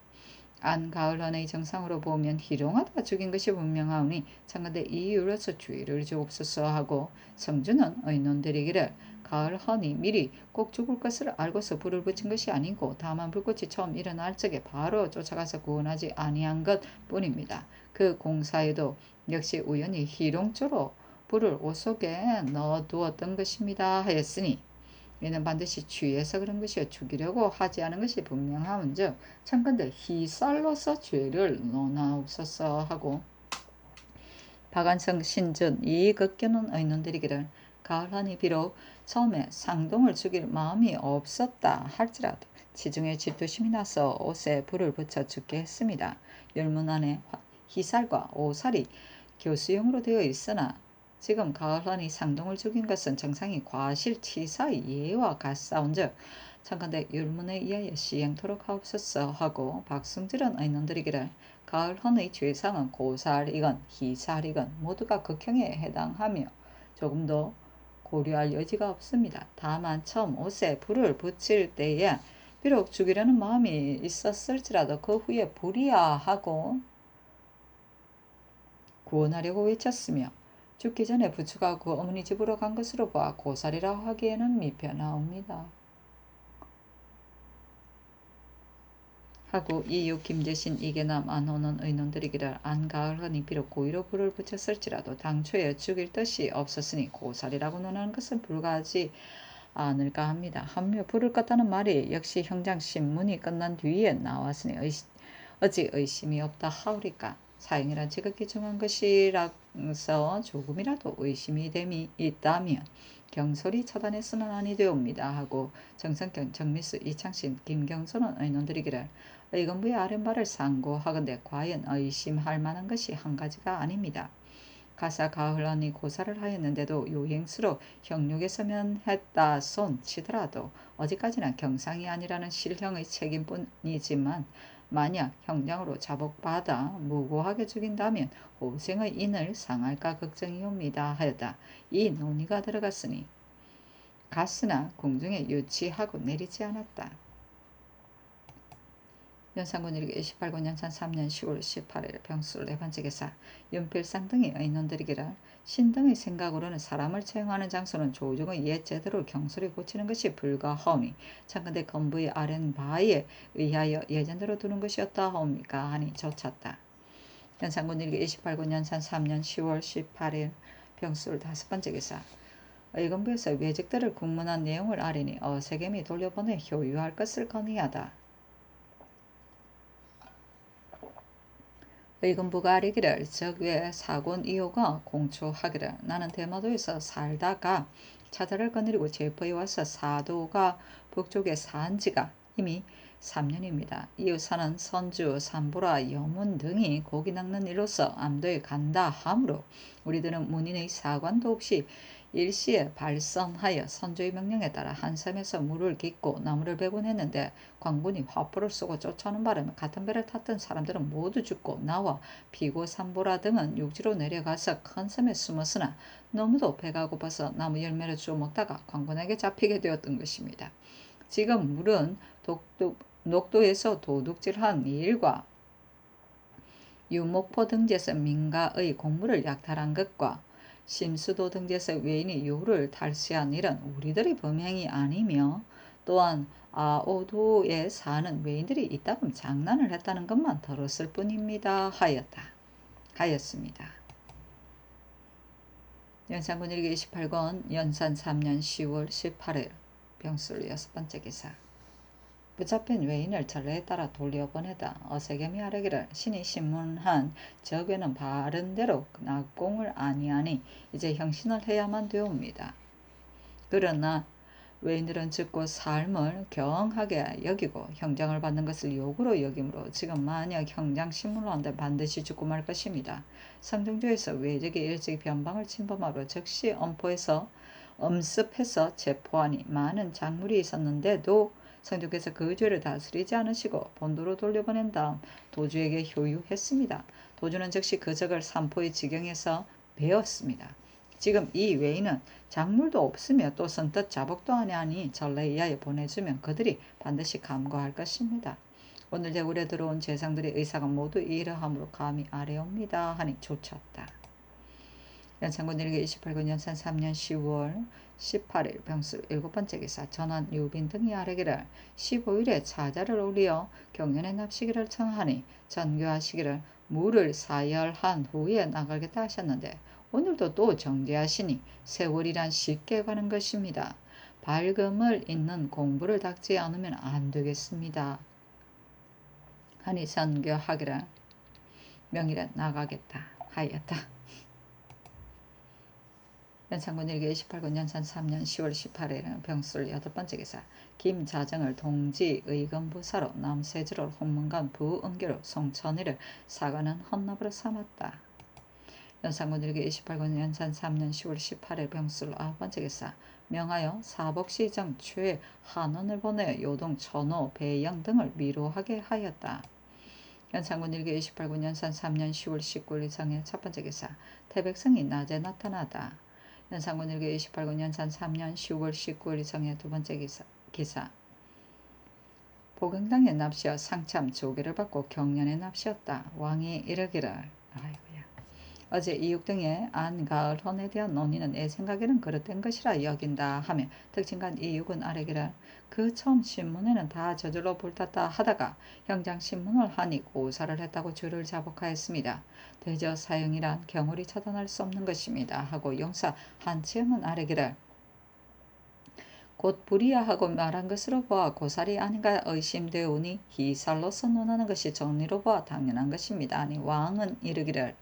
안 가을헌의 정상으로 보면 희롱하다 죽인 것이 분명하오니 참건대 이유로서 주의를 주옵소서 하고, 성주는 의논드리기를, 가을헌이 미리 꼭 죽을 것을 알고서 불을 붙인 것이 아니고 다만 불꽃이 처음 일어날 적에 바로 쫓아가서 구원하지 아니한 것 뿐입니다. 그 공사에도 역시 우연히 희롱조로 불을 옷 속에 넣어두었던 것입니다 하였으니 이는 반드시 취해서 그런 것이요 죽이려고 하지 않은 것이 분명하온즉 참건대 희살로서 죄를 논하옵소서 하고, 박안성 신전 이극견은 의논드리기를, 가을하니 비록 처음에 상동을 죽일 마음이 없었다 할지라도 지중에 질투심이 나서 옷에 불을 붙여 죽게 했습니다. 율문 안에 희살과 오살이 교수용으로 되어 있으나 지금 가을하니 상동을 죽인 것은 정상이 과실치사의 예와 같사온즉 참건대 율문에 의하여 시행토록 하옵소서 하고, 박승질은 의논드리기를, 가을헌의 죄상은 고살이건 희살이건 모두가 극형에 해당하며 조금도 고려할 여지가 없습니다. 다만 처음 옷에 불을 붙일 때에 비록 죽이려는 마음이 있었을지라도 그 후에 불이야 하고 구원하려고 외쳤으며 죽기 전에 부추가 그 어머니 집으로 간 것으로 봐 고살이라 하기에는 미편하옵니다. 하고 이유 김재신 이계남 안호는 의논드리기를, 안가을헌이 비록 고의로 불을 붙였을지라도 당초에 죽일 뜻이 없었으니 고살이라고 논하는 것은 불가하지 않을까 합니다. 한며 불을 껐다는 말이 역시 형장신문이 끝난 뒤에 나왔으니 어찌 의심이 없다 하오리까. 사형이란 지극히 중한 것이라서 조금이라도 의심이 됨이 있다면 경솔이 처단해서는 아니 되옵니다 하고, 정성경 정미수 이창신 김경선은 의논드리기를, 의건부의 아랫말을 상고하건대 과연 의심할 만한 것이 한 가지가 아닙니다. 가사 가을헌이 고사를 하였는데도 요행수로 형육에서 면했다 손 치더라도 어디까지나 경상이 아니라는 실형의 책임뿐이지만, 만약 형량으로 자복받아 무고하게 죽인다면 호생의 인을 상할까 걱정이옵니다 하였다. 이 논의가 들어갔으나 공중에 유치하고 내리지 않았다. 연산군 일기 18군 연산 3년 10월 18일 병술 네 번째 기사, 윤필상 등이 의논드리기를, 신등의 생각으로는 사람을 처형하는 장소는 조중의 옛 제대로 경솔히 고치는 것이 불가하오니 참건대 건부의 아랜 바에 의하여 예전대로 두는 것이었다 하옵니까 하니 쫓았다. 연산군 일기 28군 연산 3년 10월 18일 병술 다섯 번째 기사, 의건부에서 외적들을 국문한 내용을 아뢰니 어세겜이 돌려보내 효유할 것을 건의하다. 의건부가 아뢰기를, 적외 사곤 이호가 공초하기를, 나는 대마도에서 살다가 차자를 거느리고 제포에 와서 사도가 북쪽에 산 지가 이미 3년입니다. 이후 사는 선주, 삼보라, 여문 등이 고기 낚는 일로서 암도에 간다 하므로 우리들은 문인의 사관도 없이 일시에 발선하여 선조의 명령에 따라 한섬에서 물을 깃고 나무를 베곤 했는데 광군이 화포를 쏘고 쫓아오는 바람에 같은 배를 탔던 사람들은 모두 죽고 나와 비고삼보라 등은 육지로 내려가서 큰 섬에 숨었으나 너무도 배가 고파서 나무 열매를 주워 먹다가 광군에게 잡히게 되었던 것입니다. 지금 물은 녹도에서 도둑질한 일과 유목포 등지에서 민가의 공물을 약탈한 것과 심수도 등지에서 외인이 요를 탈취한 일은 우리들의 범행이 아니며 또한 아오도에 사는 외인들이 이따금 장난을 했다는 것만 들었을 뿐입니다. 하였습니다. 연산군 일기 28권 연산 3년 10월 18일 병술 6번째 기사. 붙잡힌 외인을 전례에 따라 돌려보내다 어세겜이 아뢰기를 신이 신문한 저 괴는 바른대로 낙공을 아니하니 이제 형신을 해야만 되옵니다. 그러나 외인들은 죽고 삶을 경하게 여기고 형장을 받는 것을 욕으로 여기므로 지금 만약 형장 신문을 한다면 반드시 죽고 말 것입니다. 성정조에서 외적이 일찍 변방을 침범하고 즉시 엄습해서 체포하니 많은 작물이 있었는데도 성조께서 그 죄를 다스리지 않으시고 본도로 돌려보낸 다음 도주에게 효유했습니다. 도주는 즉시 그 적을 산포의 지경에서 베었습니다. 지금 이 외인은 작물도 없으며 또 선뜻 자복도 아니하니 전례에 의하여 보내주면 그들이 반드시 감거할 것입니다. 오늘 제굴에 들어온 재상들의 의사가 모두 이러함으로 감히 아뢰옵니다 하니 쫓았다. 연산군 일기 28군 연산 3년 10월 18일 병술 7번째 기사. 전원 유빈 등이 아뢰기를 15일에 차자를 올리어 경연의 납시기를 청하니 전교하시기를 물을 사열한 후에 나가겠다 하셨는데 오늘도 또 정죄하시니 세월이란 쉽게 가는 것입니다. 밝음을 잇는 공부를 닦지 않으면 안 되겠습니다. 하니 전교하기를 명일에 나가겠다 하였다. 연산군 일기 28군 연산 3년 10월 18일 병술 8번째 기사. 김자정을 동지 의검부사로 남세주로 홍문관 부은교로 송천희를 사관은 헌납으로 삼았다. 연산군 일기 28군 연산 3년 10월 18일 병술 9번째 기사. 명하여 사복시정 최한원을 보내어 요동 천호 배영 등을 미로하게 하였다. 연산군 일기 28군 연산 3년 10월 19일 이상의 첫번째 기사. 태백성이 낮에 나타나다. 연산군 일기 28군 연산 3년 10월 19일 이상의 두번째 기사. 복흥당에 납시어 상참 조계를 받고 경련에 납시었다. 왕이 이르기를 어제 이육 등의 안가을 헌에 대한 논의는 내 생각에는 그릇된 것이라 여긴다 하며 특징간 이육은 아뢰기를 그 처음 신문에는 다 저절로 불탔다 하다가 형장 신문을 하니 고사를 했다고 주를 자복하였습니다. 대저 사형이란 경홀이 차단할 수 없는 것입니다 하고 용사 한치영은 아뢰기를 곧 불이야하고 말한 것으로 보아 고살이 아닌가 의심되오니 희살로서 논하는 것이 정리로 보아 당연한 것입니다. 아니 왕은 이르기를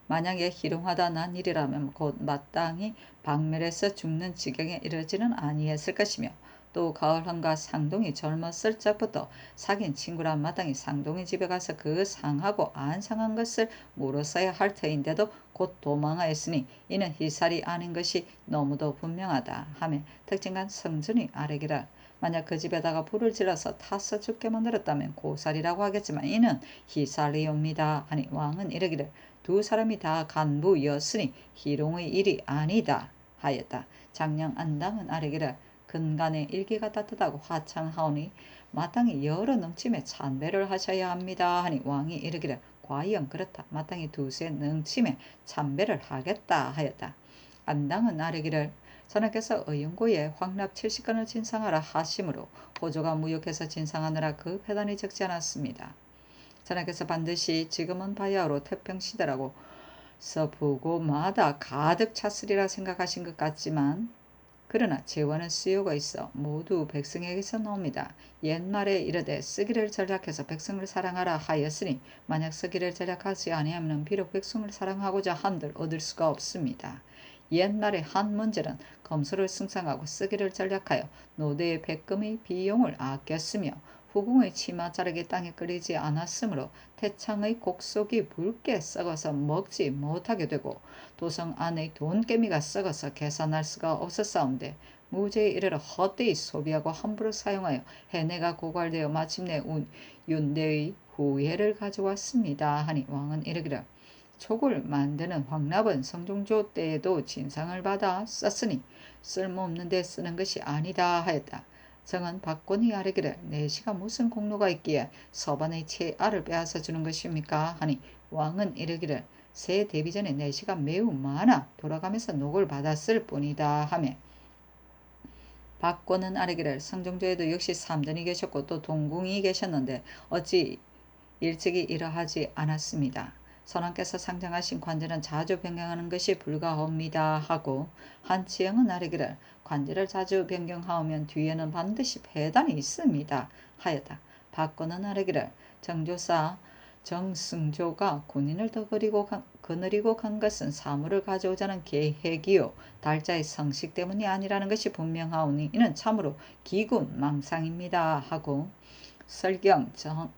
만약에 희롱하다 난 일이라면 곧 마땅히 박멸해서 죽는 지경에 이르지는 아니했을 것이며 또 가을헌과 상동이 젊었을 적부터 사귄 친구란 마땅히 상동의 집에 가서 그 상하고 안 상한 것을 물었어야 할 터인데도 곧 도망하였으니 이는 희살이 아닌 것이 너무도 분명하다 하며 특징간 성준이 아뢰기를 만약 그 집에다가 불을 질러서 타서 죽게 만들었다면 고살이라고 하겠지만 이는 희살이옵니다 하니 왕은 이르기를 두 사람이 다 간부였으니 희롱의 일이 아니다 하였다. 장령 안당은 아뢰기를 근간의 일기가 따뜻하고 화창하오니 마땅히 여러 능침에 찬배를 하셔야 합니다 하니 왕이 이르기를 과연 그렇다. 마땅히 두세 능침에 찬배를 하겠다 하였다. 안당은 아뢰기를 전하께서 의용고에 황납 70건을 진상하라 하심으로 호조가 무역해서 진상하느라 그 회단이 적지 않았습니다. 전하께서 반드시 지금은 바야흐로 태평시대라고 서부고마다 가득 찼으리라 생각하신 것 같지만 그러나 재원은 수요가 있어 모두 백성에게서 나옵니다. 옛말에 이르되 쓰기를 전략해서 백성을 사랑하라 하였으니 만약 쓰기를 전략하지 아니하면 비록 백성을 사랑하고자 한들 얻을 수가 없습니다. 옛날에 한 문제는 검소를 승상하고 쓰기를 전략하여 노대의 백금의 비용을 아꼈으며 후궁의 치맛자락이 땅에 끓이지 않았으므로 태창의 곡속이 붉게 썩어서 먹지 못하게 되고 도성 안의 돈개미가 썩어서 계산할 수가 없었사온데 무죄에 이르러 헛되이 소비하고 함부로 사용하여 해내가 고갈되어 마침내 윤대의 후예를 가져왔습니다 하니 왕은 이르기를 촉을 만드는 황납은 성종조 때에도 진상을 받아 썼으니 쓸모없는 데 쓰는 것이 아니다 하였다. 정은 박권이 아뢰기를 내시가 무슨 공로가 있기에 서반의 채알을 빼앗아 주는 것입니까 하니 왕은 이르기를 새 데뷔 전에 내시가 매우 많아 돌아가면서 녹을 받았을 뿐이다 하며 박권은 아뢰기를 성종조에도 역시 삼전이 계셨고 또 동궁이 계셨는데 어찌 일찍이 이러하지 않았습니다. 선왕께서 상정하신 관제는 자주 변경하는 것이 불가합니다 하고 한치영은 아뢰기를 관제를 자주 변경하오면 뒤에는 반드시 폐단이 있습니다 하였다. 박권은 아뢰기를 정조사 정승조가 군인을 더 거느리고 간 것은 사물을 가져오자는 계획이요 달자의 성식 때문이 아니라는 것이 분명하오니 이는 참으로 기군망상입니다 하고 설경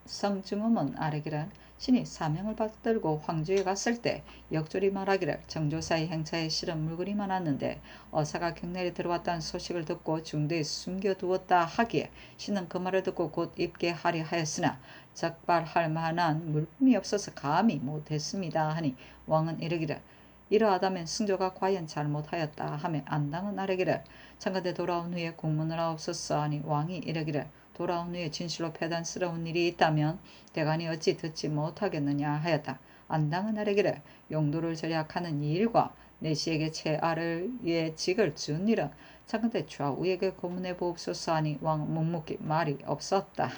성중음은 아뢰기를 신이 사명을 받들고 황주에 갔을 때 역졸이 말하기를 정조사의 행차에 실은 물건이 많았는데 어사가 경내에 들어왔다는 소식을 듣고 중대에 숨겨두었다 하기에 신은 그 말을 듣고 곧 입게 하려 하였으나 적발할 만한 물품이 없어서 감히 못했습니다 하니 왕은 이르기를 이러하다면 승조가 과연 잘못하였다 하며 안당은 아뢰기를 청가대 돌아온 후에 공문을 하옵소서 하니 왕이 이르기를 돌아온 후에 진실로 패단스러운 일이 있다면 대간이 어찌 듣지 못하겠느냐 하였다. 안당은 아뢰기를 용도를 절약하는 이 일과 내시에게 채아를 위해 직을 준 일은 청가대 좌우에게 고문해 보옵소서 하니 왕은 묵묵히 말이 없었다.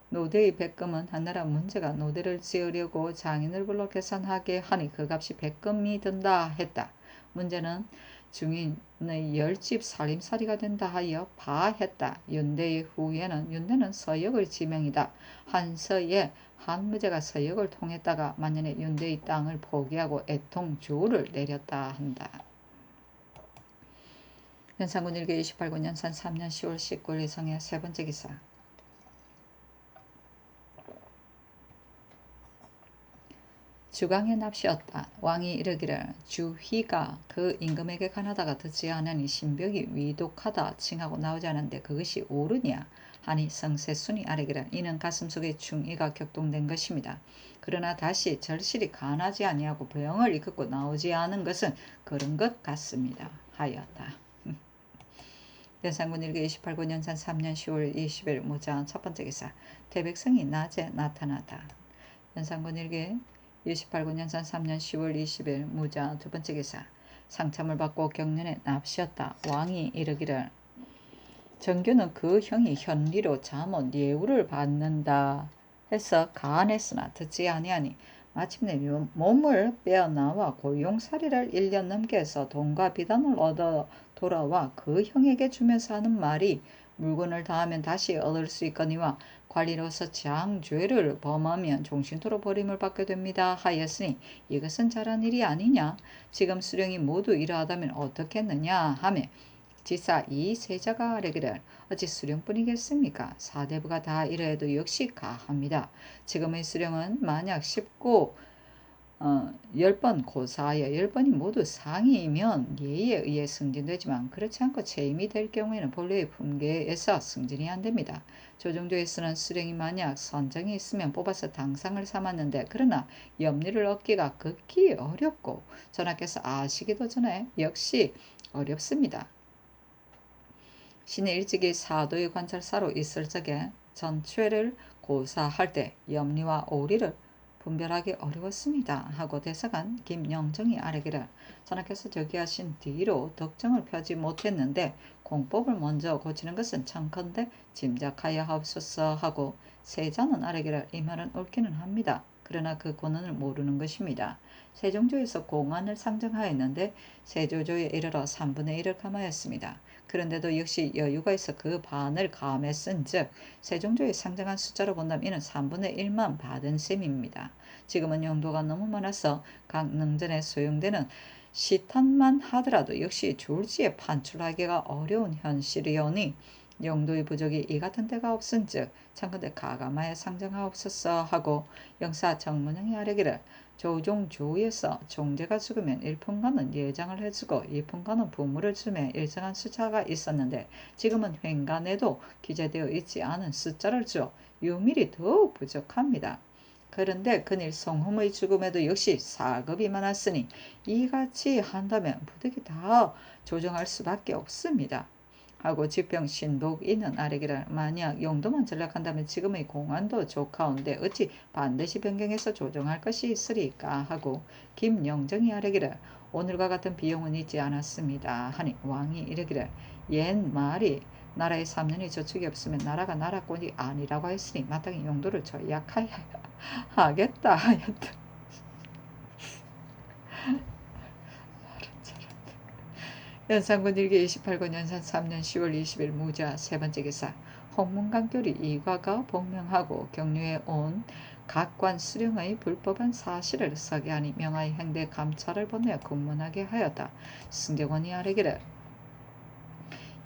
노대의 백금은 하나라 문제가 노대를 지으려고 장인을 불러 계산하게 하니 그 값이 백금이 든다 했다. 문제는 중인의 10집 살림살이가 된다 하여 파했다. 윤대의 후예는 윤대는 서역의 지명이다. 한서에 한무제가 서역을 통했다가 만년에 윤대의 땅을 포기하고 애통조를 내렸다 한다. 연산군 일기 28군 연산 3년 10월 19일 이성의 세 번째 기사. 주강에 납시었다. 왕이 이르기를 주희가 그 임금에게 가나다가 듣지 않으니 신벽이 위독하다 칭하고 나오지 않은데 그것이 옳으냐 하니 성세순이 아뢰기를 이는 가슴속에 충이가 격동된 것입니다. 그러나 다시 절실히 간하지 아니하고 병을 일컫고 나오지 않은 것은 그런 것 같습니다 하였다. 연산군 일기 28군 연산 3년 10월 20일 무장 첫 번째 기사. 태백성이 낮에 나타나다. 연산군 일기 28군 연산 3년 10월 20일 무자 두 번째 기사. 상참을 받고 경련에 납시었다. 왕이 이르기를 정규는 그 형이 현리로 잠언 예우를 받는다 해서 가안했으나 듣지 아니하니 마침내 몸을 빼어나와 고용살이를 1년 넘게 해서 돈과 비단을 얻어 돌아와 그 형에게 주면서 하는 말이 물건을 다하면 다시 얻을 수 있거니와 관리로서 장죄를 범하면 종신토로 버림을 받게 됩니다 하였으니 이것은 잘한 일이 아니냐. 지금 수령이 모두 이러하다면 어떻겠느냐 하며 지사 이 세자가 아뢰기를 어찌 수령뿐이겠습니까? 사대부가 다 이러해도 역시 가합니다. 지금의 수령은 만약 10번 고사하여 10번이 모두 상이면 예의에 의해 승진되지만 그렇지 않고 채임이 될 경우에는 본래의 품계에서 승진이 안됩니다. 조정조에서는 수령이 만약 선정이 있으면 뽑아서 당상을 삼았는데 그러나 염리를 얻기가 극히 어렵고 전하께서 아시기도 전에 역시 어렵습니다. 신이 일찍이 사도의 관찰사로 있을 적에 전체를 고사할 때 염리와 오리를 분별하기 어려웠습니다 하고 대사관 김영정이 아뢰기를 전하께서 저기하신 뒤로 덕정을 펴지 못했는데 공법을 먼저 고치는 것은 청컨대 짐작하여 하옵소서 하고 세자는 아뢰기를 이 말은 옳기는 합니다. 그러나 그 권한을 모르는 것입니다. 세종조에서 공안을 상정하였는데 세조조에 이르러 3분의 1을 감하였습니다. 그런데도 역시 여유가 있어 그 반을 감했은 즉 세종조에 상정한 숫자로 본다면 이는 3분의 1만 받은 셈입니다. 지금은 용도가 너무 많아서 각 능전에 소용되는 시탄만 하더라도 역시 졸지에 판출하기가 어려운 현실이오니 영도의 부족이 이 같은 때가 없은즉 창건대 가가마에 상정하옵소서 하고 영사 정문영이 아뢰기를 조종 조위에서 종제가 죽으면 1분간은 예장을 해주고 2분간은 부물을 주며 일정한 숫자가 있었는데 지금은 횡간에도 기재되어 있지 않은 숫자를 주어 유밀이 더욱 부족합니다. 그런데 그일 성흠의 죽음에도 역시 4급이 많았으니 이같이 한다면 부득이 다 조정할 수밖에 없습니다. 하고 지평 신복이는 아래기를 만약 용도만 전락한다면 지금의 공안도 좋가운데 어찌 반드시 변경해서 조정할 것이 있으리까 하고 김영정이 아래기를 오늘과 같은 비용은 있지 않았습니다 하니 왕이 이르기를 옛 말이 나라의 3년의 저축이 없으면 나라가 나라권이 아니라고 했으니 마땅히 용도를 절약하겠다 하였다. 연산군 일기 28권 연산 3년 10월 20일 무자 세번째 기사 홍문강교리 이과가 복명하고 경류에 온 각관 수령의 불법한 사실을 서게 하니 명하의 행대 감찰을 보내어 국문하게 하였다. 승경원이 아뢰기를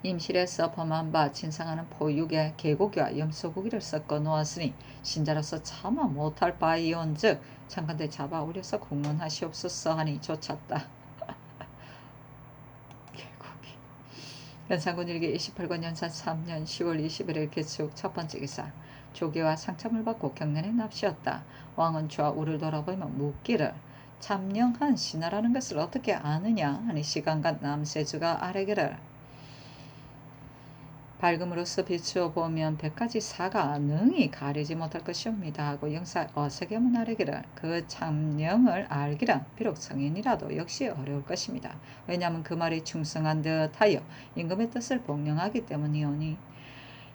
임실에서 범한 바 진상하는 포육에 개고기와 염소고기를 섞어 놓았으니 신자로서 차마 못할 바이온즉 창건대 잡아 오려서 국문하시옵소서 하니 쫓았다. 연산군 일기 28권 연산 3년 10월 21일 개축 첫번째 기사 조계와 상참을 받고 경련에 납시었다. 왕은 좌우를 돌아보며 묻기를 참령한 신하라는 것을 어떻게 아느냐 하니 시간간 남세주가 아뢰기를 밝음으로써 비추어 보면 100가지 사가 능히 가리지 못할 것이옵니다 하고 영사 어색염은 아뢰기를 그 참령을 알기란 비록 성인이라도 역시 어려울 것입니다. 왜냐하면 그 말이 충성한 듯하여 임금의 뜻을 복령하기 때문이오니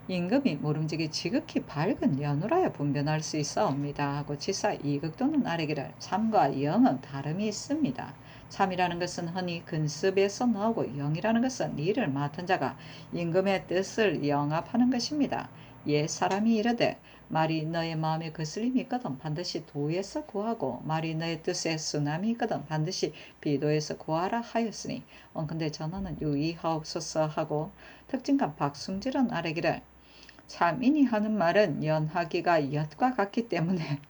임금이 모름지기 지극히 밝은 연우라야 분변할 수 있사옵니다 하고 지사 이극도는 아뢰기를 참과 영은 다름이 있습니다. 참이라는 것은 흔히 근습에서 나오고 영이라는 것은 일을 맡은 자가 임금의 뜻을 영합하는 것입니다. 옛 사람이 이르되 말이 너의 마음에 거슬림이 있거든 반드시 도에서 구하고 말이 너의 뜻에 순함이 있거든 반드시 비도에서 구하라 하였으니 근데 전하는 유의하옵소서 하고 특징간 박승질은 아뢰기를 참인이 하는 말은 연하기가 엿과 같기 때문에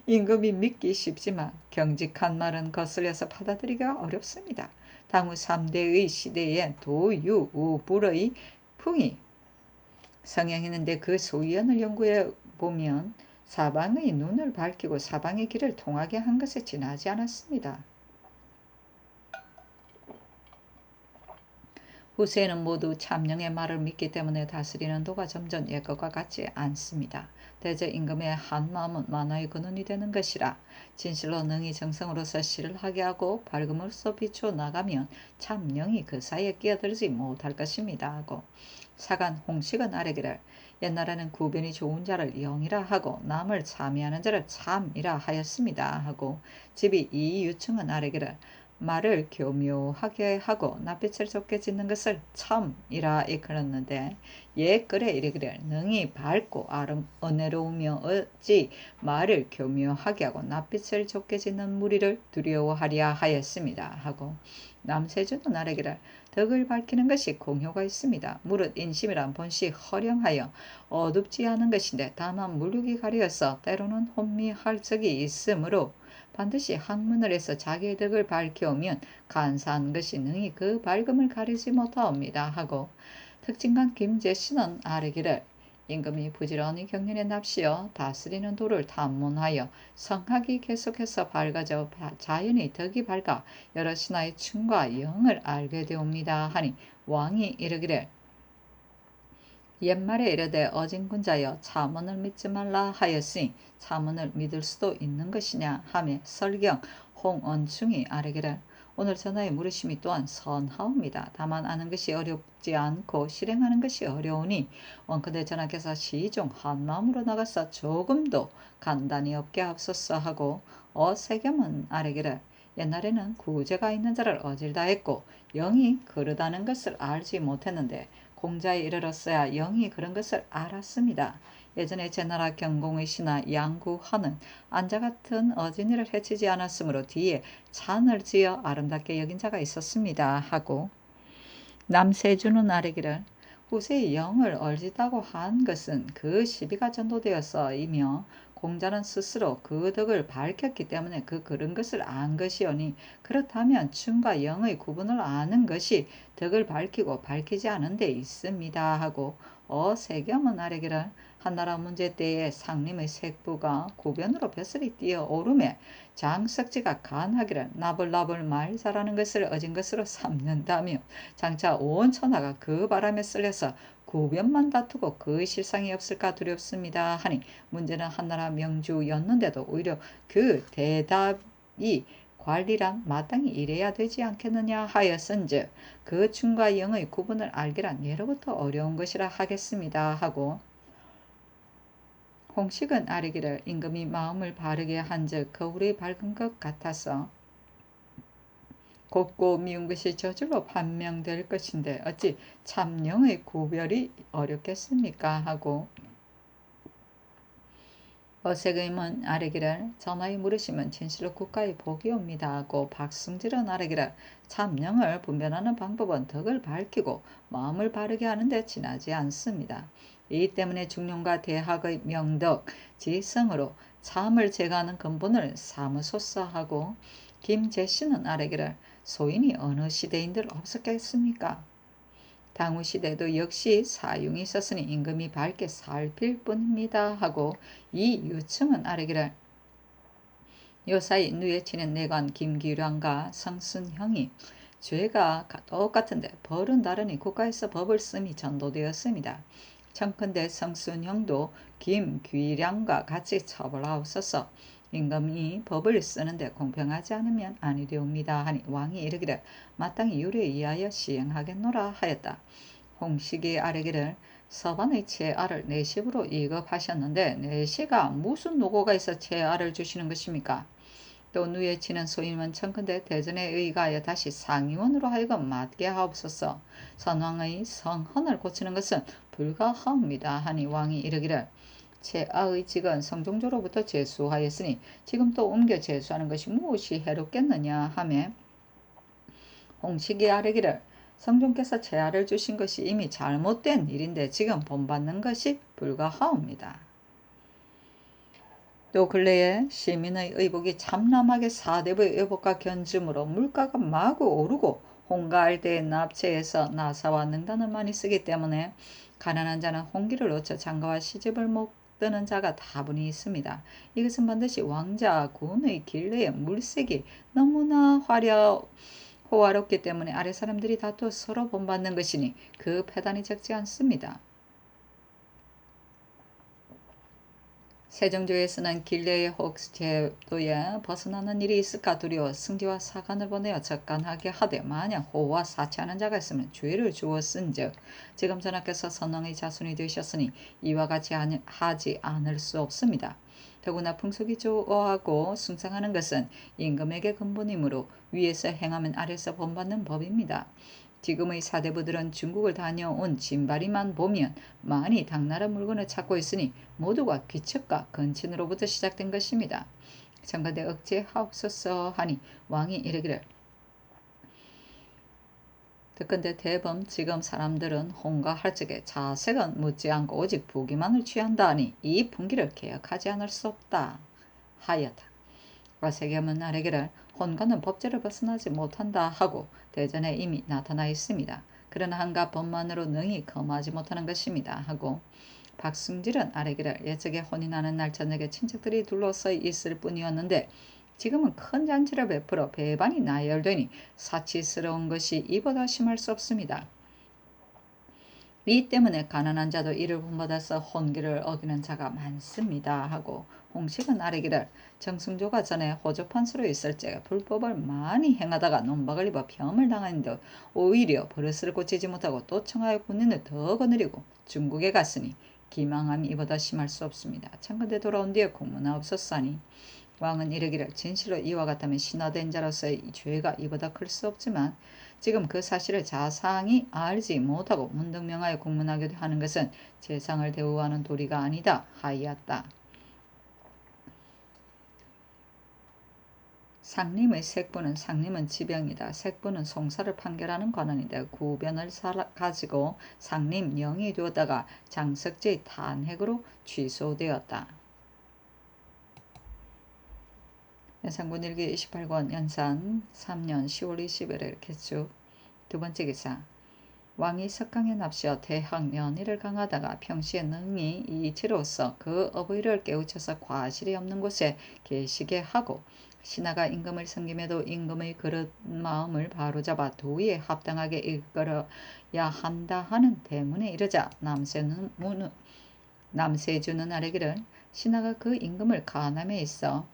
임금이 믿기 쉽지만 경직한 말은 거슬려서 받아들이기가 어렵습니다. 당후 3대의 시대에 도유, 우불의 풍이 성행했는데 그 소위원을 연구해 보면 사방의 눈을 밝히고 사방의 길을 통하게 한 것에 지나지 않았습니다. 후세는 모두 참령의 말을 믿기 때문에 다스리는 도가 점점 옛것과 같지 않습니다. 대제 임금의 한 마음은 만화의 근원이 되는 것이라 진실로 능히 정성으로서 시를 하게 하고 밝음으로써 비추어 나가면 참령이 그 사이에 끼어들지 못할 것입니다 하고 사간 홍식은 아뢰기를 옛날에는 구변이 좋은 자를 영이라 하고 남을 참여하는 자를 참이라 하였습니다 하고 집이 이유충은 아뢰기를 말을 교묘하게 하고 낯빛을 좁게 짓는 것을 참이라 이끌었는데 그래 이르기를 능히 밝고 은혜로우며 어찌 말을 교묘하게 하고 낯빛을 좁게 짓는 무리를 두려워하랴 하였습니다 하고 남세주는 아뢰기를 덕을 밝히는 것이 공효가 있습니다. 무릇 인심이란 본시 허령하여 어둡지 않은 것인데 다만 물욕이 가려서 때로는 혼미할 적이 있으므로 반드시 학문을 해서 자기의 덕을 밝혀오면 간사한 것이 능히 그 밝음을 가리지 못하옵니다 하고 특징간 김제씨는 아뢰기를 임금이 부지런히 경륜에 납시어 다스리는 도를 탐문하여 성학이 계속해서 밝아져 자연의 덕이 밝아 여러 신하의 층과 영을 알게 되옵니다 하니 왕이 이르기를 옛말에 이르되 어진군자여 참언을 믿지 말라 하였으니 참언을 믿을 수도 있는 것이냐 하며 설경 홍언충이 아뢰기를 오늘 전하의 물으심이 또한 선하옵니다. 다만 아는 것이 어렵지 않고 실행하는 것이 어려우니 원컨대 전하께서 시종 한마음으로 나가서 조금도 간단히 없게 하옵소서 하고 어세겸은 아뢰기를 옛날에는 구제가 있는 자를 어질다 했고 영이 그르다는 것을 알지 못했는데 공자에 이르렀어야 영이 그런 것을 알았습니다. 예전에 제나라 경공의 신하 양구하는 안자 같은 어진이를 해치지 않았으므로 뒤에 잔을 지어 아름답게 여긴 자가 있었습니다 하고 남세주는 아뢰기를 후세의 영을 얼지다고 한 것은 그 시비가 전도되었어이며 공자는 스스로 그 덕을 밝혔기 때문에 그 그런 것을 안 것이오니 그렇다면 춘과 영의 구분을 아는 것이 덕을 밝히고 밝히지 않은 데 있습니다 하고 세겸은 아래기를 한나라 문제 때에 상림의 색부가 구변으로 벼슬이 뛰어오르매 장석지가 간하기를 나불나불 말 잘하는 것을 어진 것으로 삼는다며 장차 온 천하가 그 바람에 쓸려서 구변만 다투고 그 실상이 없을까 두렵습니다 하니 문제는 한나라 명주였는데도 오히려 그 대답이 관리란 마땅히 이래야 되지 않겠느냐 하였은즉 그 춘과 영의 구분을 알기란 예로부터 어려운 것이라 하겠습니다 하고 홍식은 아뢰기를 임금이 마음을 바르게 한즉 거울이 밝은 것 같아서 곱고 미운 것이 저절로 판명될 것인데 어찌 참영의 구별이 어렵겠습니까 하고 어색의문 아뢰기를 전하의 물으시면 진실로 국가의 복이 옵니다 하고 박승질은 아뢰기를 참영을 분별하는 방법은 덕을 밝히고 마음을 바르게 하는데 지나지 않습니다. 이 때문에 중용과 대학의 명덕, 지성으로 참을 제거하는 근본을 삼으소서 하고 김제씨는 아뢰기를 소인이 어느 시대인들 없었겠습니까? 당후 시대도 역시 사용이 있었으니 임금이 밝게 살필 뿐입니다 하고 이 유충은 아뢰기를 요사이 누에 치는 내관 김기량과 성순형이 죄가 똑같은데 벌은 다르니 국가에서 법을 씀이 전도되었습니다. 청컨대 성순형도 김귀량과 같이 처벌하옵소서. 임금이 법을 쓰는데 공평하지 않으면 아니되옵니다 하니 왕이 이르기를 마땅히 율에 의하여 시행하겠노라 하였다. 홍식이 아뢰기를 서반의 채알을 내십으로 이급하셨는데 내시가 무슨 노고가 있어 채알을 주시는 것입니까? 또 누에 치는 소임은 청컨대 대전에 의가하여 다시 상의원으로 하여금 맡게 하옵소서. 선왕의 성헌을 고치는 것은 불가하옵니다 하니 왕이 이르기를 채아의 직은 성종조로부터 제수하였으니 지금 또 옮겨 제수하는 것이 무엇이 해롭겠느냐 하매 홍식이 아뢰기를 성종께서 채아를 주신 것이 이미 잘못된 일인데 지금 본받는 것이 불가하옵니다. 또 근래에 시민의 의복이 참남하게 사대부의 의복과 견줌으로 물가가 마구 오르고 홍가할 때의 납치에서 나사와 능단을 많이 쓰기 때문에 가난한 자는 홍기를 놓쳐 장가와 시집을 못 드는 자가 다분히 있습니다. 이것은 반드시 왕자 군의 길래의 물색이 너무나 호화롭기 때문에 아래 사람들이 다투어 서로 본받는 것이니 그 패단이 적지 않습니다. 세종조에서는 길래의 혹 제도에 벗어나는 일이 있을까 두려워 승지와 사관을 보내어 적간하게 하되 만약 호와 사치하는 자가 있으면 죄를 주었은즉 지금 전하께서 선왕의 자손이 되셨으니 이와 같이 하지 않을 수 없습니다. 더구나 풍속이 좋아하고 숭상하는 것은 임금에게 근본이므로 위에서 행하면 아래서 본받는 법입니다. 지금의 사대부들은 중국을 다녀온 진바리만 보면 많이 당나라 물건을 찾고 있으니 모두가 귀척과 건친으로부터 시작된 것입니다. 청컨대 억제하옵소서 하니 왕이 이르기를 듣건대 대범 지금 사람들은 홍가할 적에 자색은 묻지 않고 오직 부기만을 취한다 하니 이 풍기를 개혁하지 않을 수 없다 하였다. 와세겸은 아뢰기를 혼가는 법제를 벗어나지 못한다 하고 대전에 이미 나타나 있습니다. 그러나 한가 법만으로 능히 검하지 못하는 것입니다 하고 박승질은 아뢰기를 예적에 혼인하는 날 저녁에 친척들이 둘러서 있을 뿐이었는데 지금은 큰 잔치를 베풀어 배반이 나열되니 사치스러운 것이 이보다 심할 수 없습니다. 이 때문에 가난한 자도 이를 본받아서 혼기를 어기는 자가 많습니다 하고 홍식은 아뢰기를 정승조가 전에 호조판수로 있을 적에 불법을 많이 행하다가 논박을 입어 병을 당하는데 오히려 버릇을 고치지 못하고 또 청하의 군인을 더 거느리고 중국에 갔으니 기망함이 이보다 심할 수 없습니다. 청컨대 돌아온 뒤에 공문하옵소서하니 왕은 이르기를 진실로 이와 같다면 신하된 자로서의 죄가 이보다 클 수 없지만 지금 그 사실을 자상히 알지 못하고 문득명하여 공문하기도 하는 것은 재상을 대우하는 도리가 아니다 하였다. 상림의 색부는 상림은 지병이다. 색부는 송사를 판결하는 관원인데 구변을 가지고 상림 영이 되었다가 장석제의 탄핵으로 취소되었다. 연산군 일기 28권 연산 3년 10월 20일에 이렇게 쭉. 두 번째 기사. 왕이 석강에 납시어 대학 연의를 강하다가 평시에 능히 이치로서 그 어부이를 깨우쳐서 과실이 없는 곳에 계시게 하고 신하가 임금을 섬김에도 임금의 그릇 마음을 바로잡아 도의에 합당하게 이끌어야 한다 하는 대문에 이르자 남세주는 아뢰기를 신하가 그 임금을 간함에 있어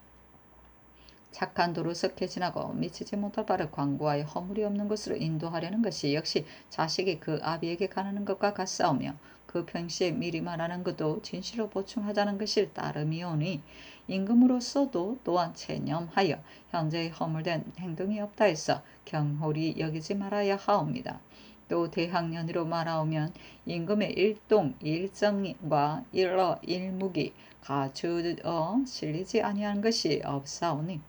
착한 도로 썩게 지나고 미치지 못할 바를 광고하여 허물이 없는 곳으로 인도하려는 것이 역시 자식이 그 아비에게 가는 것과 같사오며 그 평시에 미리 말하는 것도 진실로 보충하자는 것일 따름이오니 임금으로서도 또한 체념하여 현재의 허물된 행동이 없다 해서 경홀히 여기지 말아야 하옵니다. 또 대학년으로 말하오면 임금의 일동 일정과 일무기 가주어 실리지 아니한 것이 없사오니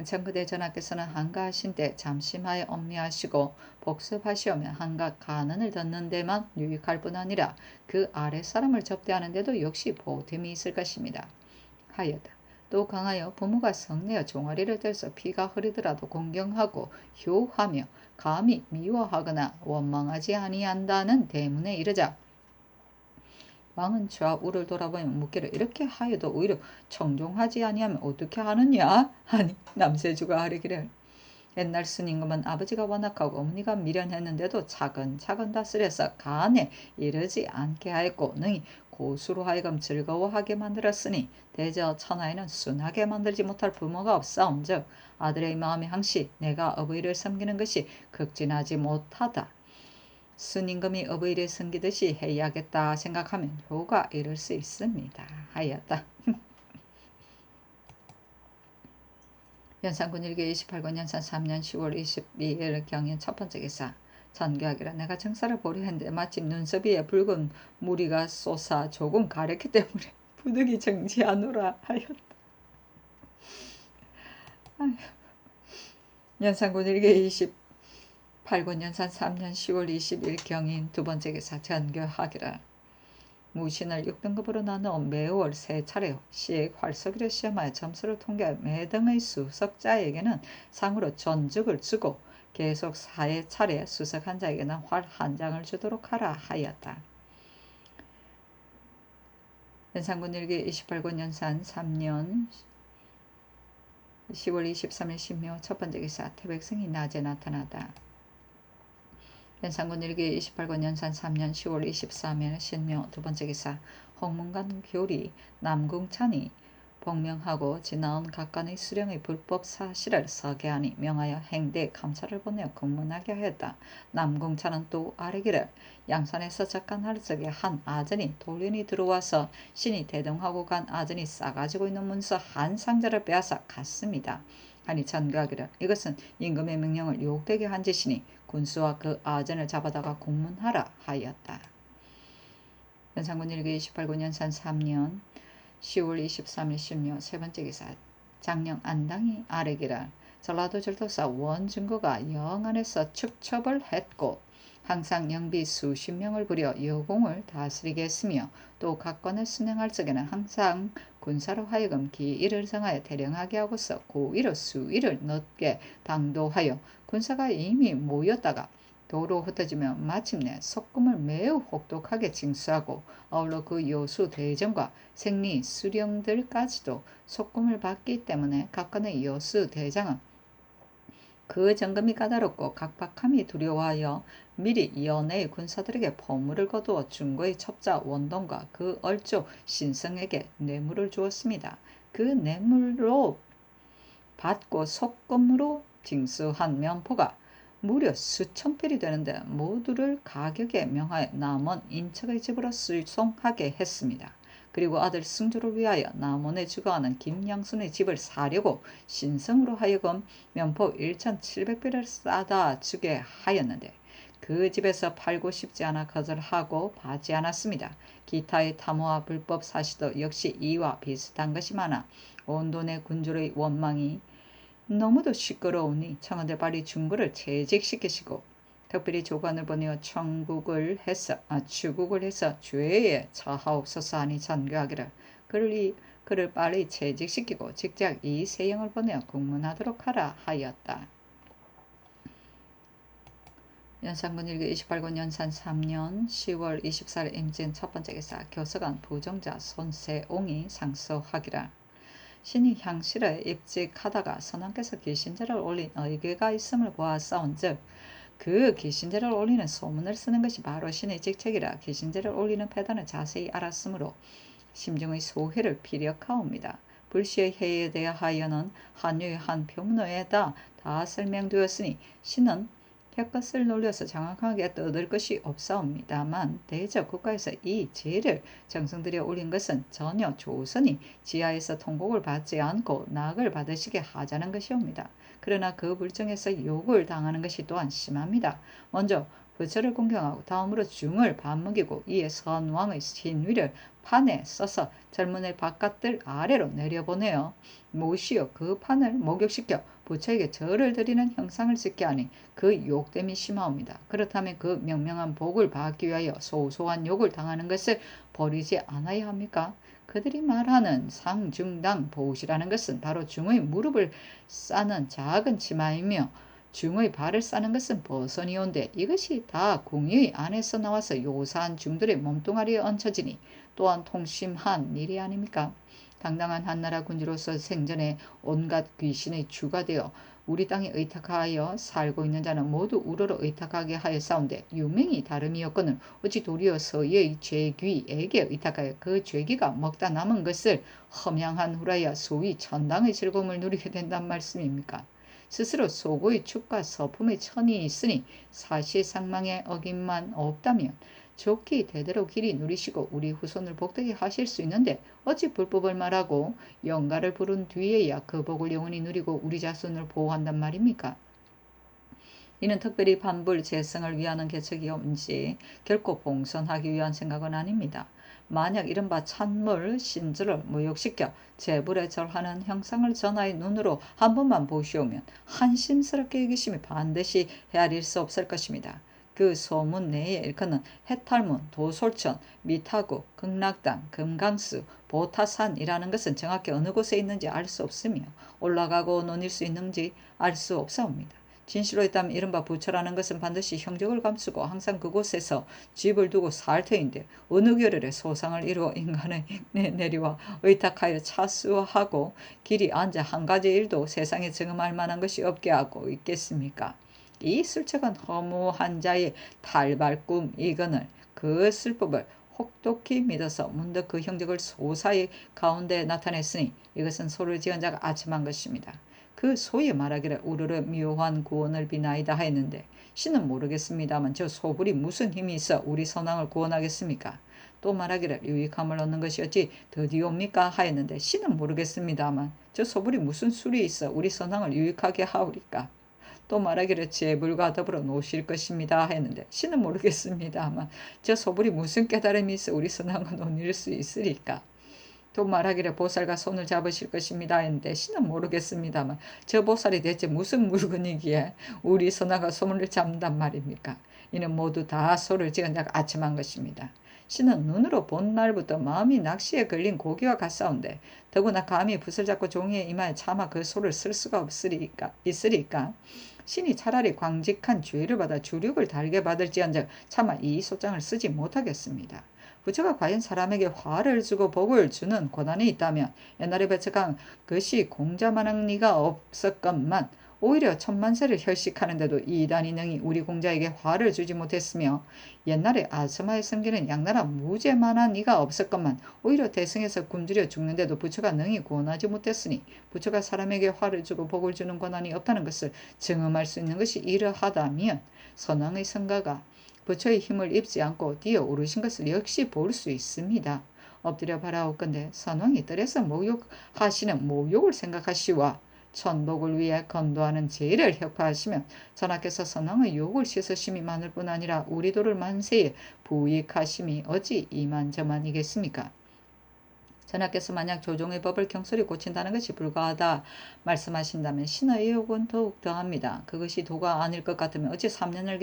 청그대 전하께서는 한가하신 때 잠심하여 엄미하시고 복습하시오며 한가 간언을 듣는 데만 유익할 뿐 아니라 그 아래 사람을 접대하는 데도 역시 보탬이 있을 것입니다. 하였다. 또 강하여 부모가 성내어 종아리를 들서 피가 흐르더라도 공경하고 효하며 감히 미워하거나 원망하지 아니한다는 대문에 이르자 왕은 좌우를 돌아보며 묻기를 이렇게 하여도 오히려 청종하지 아니하면 어떻게 하느냐 하니 남세주가 아뢰기를 옛날 순임금은 아버지가 완악하고 어머니가 미련했는데도 차근차근 다스려서 간에 이르지 않게 하였고 능히 고수로 하여금 즐거워하게 만들었으니 대저 천하에는 순하게 만들지 못할 부모가 없사온즉 아들의 마음에 항시 내가 어버이를 섬기는 것이 극진하지 못하다. 순임금이 어버이를 섬기듯이 해야겠다 생각하면 효가 이룰 수 있습니다. 하였다. 연산군 일기 28권 연산 3년 10월 22일 경인 첫 번째 기사. 전교하기라 내가 정사를 보려 했는데 마침 눈썹 위에 붉은 무리가 솟아 조금 가렸기 때문에 부득이 정지하노라 하였다. 연산군 일기 28권 연산 3년 10월 20일 경인 두 번째 기사. 전교하기라 무신을 6등급으로 나누어 매월 3차례 씩 활쏘기를 시험하여 점수를 통계하여 매등의 수석자에게는 상으로 전죽을 주고 계속 4차례 수석한 자에게는 활 1장을 주도록 하라 하였다. 연산군 일기 28권 연산 3년 10월 23일 신묘 첫 번째 기사. 태백성이 낮에 나타나다. 연산군 일기 28권 연산 3년 10월 23일 신묘 두 번째 기사. 홍문관 교리 남궁찬이 복명하고 지나온 각관의 수령의 불법 사실을 서게하니 명하여 행대 감찰을 보내어 공문하게 하였다. 남궁찬은 또 아뢰기를 양산에서 작간할 적에 한 아전이 돌연히 들어와서 신이 대동하고 간 아전이 싸가지고 있는 문서 한 상자를 빼앗아 갔습니다. 하니 전가하기를 이것은 임금의 명령을 요되게 한 짓이니 군수와 그 아전을 잡아다가 공문하라 하였다. 연산군 일기 28권 연산 3년 10월 23일 신묘 세 번째 기사. 장령 안당이 아뢰기를 전라도 절도사 원증거가 영안에서 축첩을 했고 항상 영비 수십 명을 부려 여공을 다스리게 했으며 또 각관을 순행할 적에는 항상 군사로 하여금 기일을 정하여 대령하게 하고서 고위로 수위를 넣게 당도하여 군사가 이미 모였다가 도로 흩어지며 마침내 속금을 매우 혹독하게 징수하고 아울러 그 요수 대전과 생리 수령들까지도 속금을 받기 때문에 각관의 요수 대장은 그 점검이 까다롭고 각박함이 두려워하여 미리 연해의 군사들에게 포물을 거두어 중거의 첩자 원동과 그 얼조 신성에게 뇌물을 주었습니다. 그 뇌물로 받고 속금으로 징수한 면포가 무려 수천 필이 되는데 모두를 가격에 명하여 남원 인척의 집으로 수송하게 했습니다. 그리고 아들 승조를 위하여 남원에 주거하는 김양순의 집을 사려고 신성으로 하여금 면포 1,700필을 싸다 주게 하였는데 그 집에서 팔고 싶지 않아 거절하고 받지 않았습니다. 기타의 탐호와 불법 사시도 역시 이와 비슷한 것이 많아 온돈의 군주의 원망이 너무도 시끄러우니 청와대 발의 중구를 퇴직시키시고 특별히 조관을 보내어 추국을 해서 죄에 처하옵소서 하니 전교하기를 그를 빨리 퇴직시키고 직접 이세영을 보내어 국문하도록 하라 하였다. 연산군 일기 28권 연산 3년 10월 24일 임진 첫 번째 기사 교서관 부정자 손세옹이 상소하기라. 신이 향실에 입직하다가 선왕께서 기신제를 올린 의궤가 있음을 보았사온즉 그 기신제를 올리는 소문을 쓰는 것이 바로 신의 직책이라 기신제를 올리는 패단을 자세히 알았으므로 심중의 소회를 피력하옵니다. 불시의 해에 대하여는 한유의 한 표문어에다 다 설명되었으니 신은 혀끝을 놀려서 정확하게 떠들 것이 없사옵니다만 대저 국가에서 이 제를 정성들여 올린 것은 전혀 조선이 지하에서 통곡을 받지 않고 낙을 받으시게 하자는 것이옵니다. 그러나 그 불정에서 욕을 당하는 것이 또한 심합니다. 먼저 부처를 공경하고 다음으로 중을 반먹이고 이에 선왕의 신위를 판에 써서 젊은의 바깥들 아래로 내려보내어 모시어 그 판을 목욕시켜 부처에게 절을 드리는 형상을 짓게 하니 그 욕됨이 심하옵니다. 그렇다면 그 명명한 복을 받기 위하여 소소한 욕을 당하는 것을 버리지 않아야 합니까? 그들이 말하는 상중당 보시라는 것은 바로 중의 무릎을 싸는 작은 치마이며 중의 발을 싸는 것은 버선이온데 이것이 다 궁의 안에서 나와서 요사한 중들의 몸뚱아리에 얹혀지니 또한 통심한 일이 아닙니까? 당당한 한나라 군주로서 생전에 온갖 귀신의 주가 되어 우리 땅에 의탁하여 살고 있는 자는 모두 우러러 의탁하게 하였사온데 유명이 다름이었거늘 어찌 도리어 서의의 죄귀에게 의탁하여 그 죄귀가 먹다 남은 것을 험양한 후라야 소위 천당의 즐거움을 누리게 된단 말씀입니까? 스스로 소고의 축과 서품의 천이 있으니 사실상망의 어김만 없다면 좋게 대대로 길이 누리시고 우리 후손을 복되게 하실 수 있는데 어찌 불법을 말하고 영가를 부른 뒤에야 그 복을 영원히 누리고 우리 자손을 보호한단 말입니까? 이는 특별히 반불 재성을 위하는 개척이온지 결코 봉선하기 위한 생각은 아닙니다. 만약 이른바 찬물 신주를 무욕시켜 재불에 절하는 형상을 전하의 눈으로 한 번만 보시오면 한심스럽게 여기심이 반드시 헤아릴 수 없을 것입니다. 그 소문 내에 일컫는 해탈문, 도솔천, 미타구, 극락당, 금강수, 보타산이라는 것은 정확히 어느 곳에 있는지 알 수 없으며 올라가고 논일 수 있는지 알 수 없사옵니다. 진실로 있다면 이른바 부처라는 것은 반드시 형적을 감추고 항상 그곳에서 집을 두고 살 터인데 어느 결혈의 소상을 이루어 인간의 내리와 의탁하여 차수하고 길이 앉아 한 가지 일도 세상에 증음할 만한 것이 없게 하고 있겠습니까? 이 슬쩍은 허무한 자의 탈발꿈 이거늘 그 슬법을 혹독히 믿어서 문득 그 형적을 소사의 가운데 나타냈으니 이것은 소를 지은 자가 아첨한 것입니다. 그 소위 말하기를 우르르 묘한 구원을 비나이다 하였는데 신은 모르겠습니다만 저 소불이 무슨 힘이 있어 우리 선왕을 구원하겠습니까? 또 말하기를 유익함을 얻는 것이 어찌 더디옵니까 하였는데 신은 모르겠습니다만 저 소불이 무슨 술이 있어 우리 선왕을 유익하게 하오리까? 또 말하기를 재불과 더불어 노실 것입니다 했는데 신은 모르겠습니다만 저 소불이 무슨 깨달음이 있어 우리 선왕과 논일 수 있으리까? 또 말하기를 보살과 손을 잡으실 것입니다 했는데 신은 모르겠습니다만 저 보살이 대체 무슨 물건이기에 우리 선왕과 손을 잡는단 말입니까? 이는 모두 다 소를 지은 자가 아첨한 것입니다. 신은 눈으로 본 날부터 마음이 낚시에 걸린 고기와 같사온데 더구나 감히 붓을 잡고 종이에 이마에 차마 그 소를 쓸 수가 있으리까? 신이 차라리 광직한 죄를 받아 주력을 달게 받을지언정 차마 이 소장을 쓰지 못하겠습니다. 부처가 과연 사람에게 화를 주고 복을 주는 고난이 있다면 옛날에 배척한 것이 공자만한 리가 없었건만 오히려 천만세를 혈식하는데도 이단이 능히 우리 공자에게 화를 주지 못했으며 옛날에 아스마에 섬기는 양나라 무제만한 이가 없었건만 오히려 대승에서 굶주려 죽는데도 부처가 능히 구원하지 못했으니 부처가 사람에게 화를 주고 복을 주는 권한이 없다는 것을 증언할 수 있는 것이 이러하다면 선왕의 성가가 부처의 힘을 입지 않고 뛰어 오르신 것을 역시 볼 수 있습니다. 엎드려 바라옵건대 선왕이 뜰에서 모욕하시는 모욕을 생각하시와 천복을 위해 건도하는 제의를 혁파하시면 전하께서 선왕의 욕을 씻으심이 많을 뿐 아니라 우리도를 만세에 부익하심이 어찌 이만저만이겠습니까? 전하께서 만약 조정의 법을 경솔히 고친다는 것이 불가하다 말씀하신다면 신의 의혹은 더욱 더합니다. 그것이 도가 아닐 것 같으면 어찌 3년을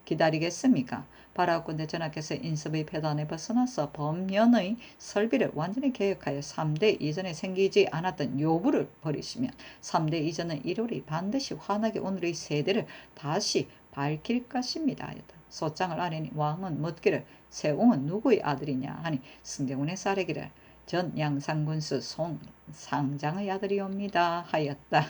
기다리겠습니까? 바라옵건대 전하께서 인섭의 폐단에 벗어나서 범연의 설비를 완전히 개혁하여 3대 이전에 생기지 않았던 요구를 버리시면 3대 이전의 일월이 반드시 환하게 오늘의 세대를 다시 밝힐 것입니다. 소장을 아뢰니 왕은 묻기를 세옹은 누구의 아들이냐 하니 승경군의 쌀이기를 전 양상군수 송상장의 아들이옵니다 하였다.